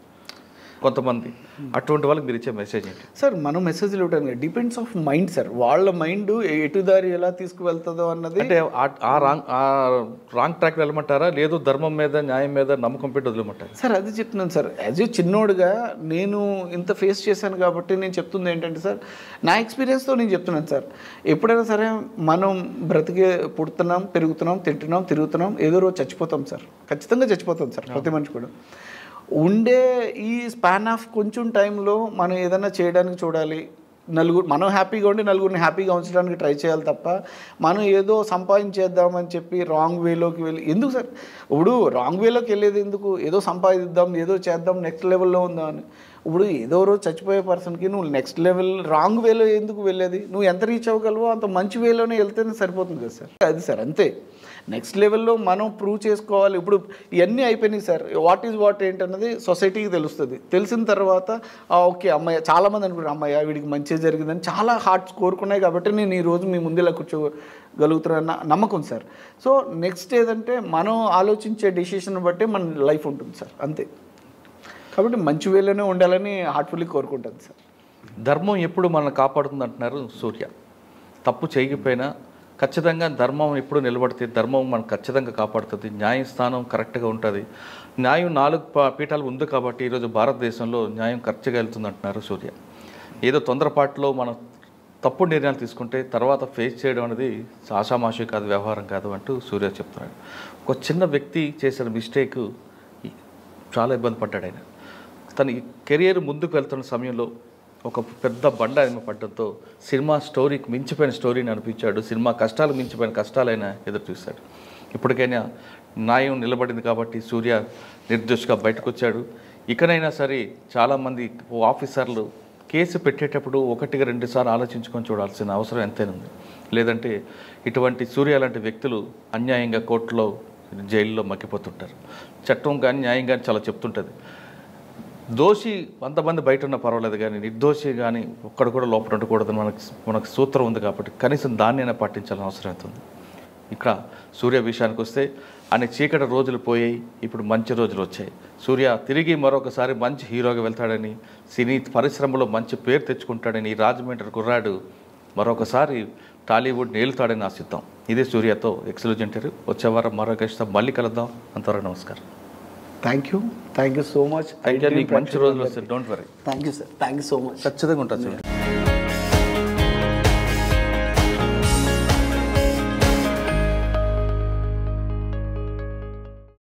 కొంతమంది. అటువంటి వాళ్ళకి మీరు ఇచ్చే మెసేజ్ ఏంటి సార్? మనం మెసేజ్లు ఇవ్వడానికి డిపెండ్స్ ఆఫ్ మైండ్ సార్. వాళ్ళ మైండ్ ఎటుదారి ఎలా తీసుకువెళ్తుందో అన్నది. అంటే ఆ రాంగ్ ట్రాక్ వెళ్ళమంటారా, లేదు ధర్మం మీద న్యాయం మీద నమ్మకం పెట్టి వదిలేమంటారా? సార్ అది చెప్తున్నాను సార్. యాజ్ ఏ చిన్నోడుగా నేను ఇంత ఫేస్ చేశాను కాబట్టి నేను చెప్తుంది ఏంటంటే సార్, నా ఎక్స్పీరియన్స్తో నేను చెప్తున్నాను సార్. ఎప్పుడైనా సరే మనం పుడుతున్నాం, పెరుగుతున్నాం, తింటున్నాం, తిరుగుతున్నాం, ఏదో రోజు చచ్చిపోతాం సార్. ఖచ్చితంగా చచ్చిపోతాం సార్ ప్రతి మనిషి కూడా. ఉండే ఈ స్పాన్ ఆఫ్ కొంచెం టైంలో మనం ఏదైనా చేయడానికి చూడాలి, మనం హ్యాపీగా ఉండి నలుగురిని హ్యాపీగా ఉంచడానికి ట్రై చేయాలి తప్ప మనం ఏదో సంపాదించేద్దామని చెప్పి రాంగ్ వేలోకి వెళ్ళి ఎందుకు సార్? ఇప్పుడు రాంగ్ వేలోకి వెళ్ళేది ఎందుకు? ఏదో సంపాదిద్దాం, ఏదో చేద్దాం, నెక్స్ట్ లెవెల్లో ఉందాం అని. ఇప్పుడు ఏదో రోజు చచ్చిపోయే పర్సన్కి నువ్వు నెక్స్ట్ లెవెల్ రాంగ్ వేలో ఎందుకు వెళ్ళేది? నువ్వు ఎంత రీచ్ అవ్వగలవో అంత మంచి వేలోనే వెళ్తేనే సరిపోతుంది కదా సార్. అది సార్ అంతే. నెక్స్ట్ లెవెల్లో మనం ప్రూవ్ చేసుకోవాలి. ఇప్పుడు ఇవన్నీ అయిపోయినాయి సార్. వాట్ ఈజ్ వాట్ ఏంటన్నది సొసైటీకి తెలుస్తుంది. తెలిసిన తర్వాత ఓకే అమ్మాయి, చాలామంది అనుకుంటారు అమ్మాయి వీడికి మంచిగా జరిగిందని చాలా హార్ట్స్ కోరుకున్నాయి కాబట్టి నేను ఈరోజు మీ ముందు ఇలా కూర్చోగలుగుతానన్న నమ్మకం సార్. సో నెక్స్ట్ ఏదంటే మనం ఆలోచించే డెసిషన్ బట్టే మన లైఫ్ ఉంటుంది సార్, అంతే. కాబట్టి మంచి వేలోనే ఉండాలని హార్ట్ఫుల్లీ కోరుకుంటాను సార్. ధర్మం ఎప్పుడు మనల్ని కాపాడుతుంది అంటున్నారు సూర్య. తప్పు చేయకపోయినా ఖచ్చితంగా ధర్మం ఎప్పుడు నిలబడితే ధర్మం మనకు ఖచ్చితంగా కాపాడుతుంది, న్యాయస్థానం కరెక్ట్గా ఉంటుంది. న్యాయం 4 పీఠాలు ఉంది కాబట్టి ఈరోజు భారతదేశంలో న్యాయం కరెక్ట్గా వెళ్తుంది అంటున్నారు సూర్య. ఏదో తొందరపాటులో మనం తప్పుడు నిర్ణయాలు తీసుకుంటే తర్వాత ఫేస్ చేయడం అనేది ఆషామాషి కాదు, వ్యవహారం కాదు అంటూ సూర్య చెప్తున్నాడు. ఒక చిన్న వ్యక్తి చేసిన మిస్టేక్ చాలా ఇబ్బంది పడ్డాడు ఆయన. తన కెరియర్ ముందుకు వెళ్తున్న సమయంలో ఒక పెద్ద బండ ఆయన పడ్డంతో సినిమా స్టోరీకి మించిపోయిన స్టోరీని అనిపించాడు. సినిమా కష్టాలు మించిపోయిన కష్టాలైనా ఎదురు చూశాడు. ఇప్పటికైనా న్యాయం నిలబడింది కాబట్టి సూర్య నిర్దోషిగా బయటకు వచ్చాడు. ఇకనైనా సరే చాలామంది ఆఫీసర్లు కేసు పెట్టేటప్పుడు 1-2 సార్లు ఆలోచించుకొని చూడాల్సిన అవసరం ఎంతైనా ఉంది. లేదంటే ఇటువంటి సూర్య లాంటి వ్యక్తులు అన్యాయంగా కోర్టులో జైల్లో మగ్గిపోతుంటారు. చట్టం కానీ న్యాయం కానీ చాలా చెప్తుంటుంది. దోషి 100 మంది బయట ఉన్నా పర్వాలేదు కానీ నిర్దోషి కానీ ఒక్కడు కూడా లోపల ఉండకూడదని మనకు సూత్రం ఉంది కాబట్టి కనీసం దాన్నైనా పాటించాలని అవసరం అవుతుంది. ఇక్కడ సూర్య విషయానికి వస్తే ఆయన చీకటి రోజులు పోయాయి, ఇప్పుడు మంచి రోజులు వచ్చాయి. సూర్య తిరిగి మరొకసారి మంచి హీరోగా వెళ్తాడని, సినీ పరిశ్రమలో మంచి పేరు తెచ్చుకుంటాడని, రాజమండ్రి కుర్రాడు మరొకసారి టాలీవుడ్ నేలుతాడని ఆశిద్దాం. ఇదే సూర్యతో ఎక్స్క్లూజివ్ ఇంటర్వ్యూ. వచ్చే వారం మరో గెస్ట్తో మళ్ళీ కలుద్దాం. అంతవరకు నమస్కారం. Thank you so much. మంచి రోజులు వస్తాయి, don't worry. Thank you sir, thank you so much. ఖచ్చితంగా ఉంటుంది.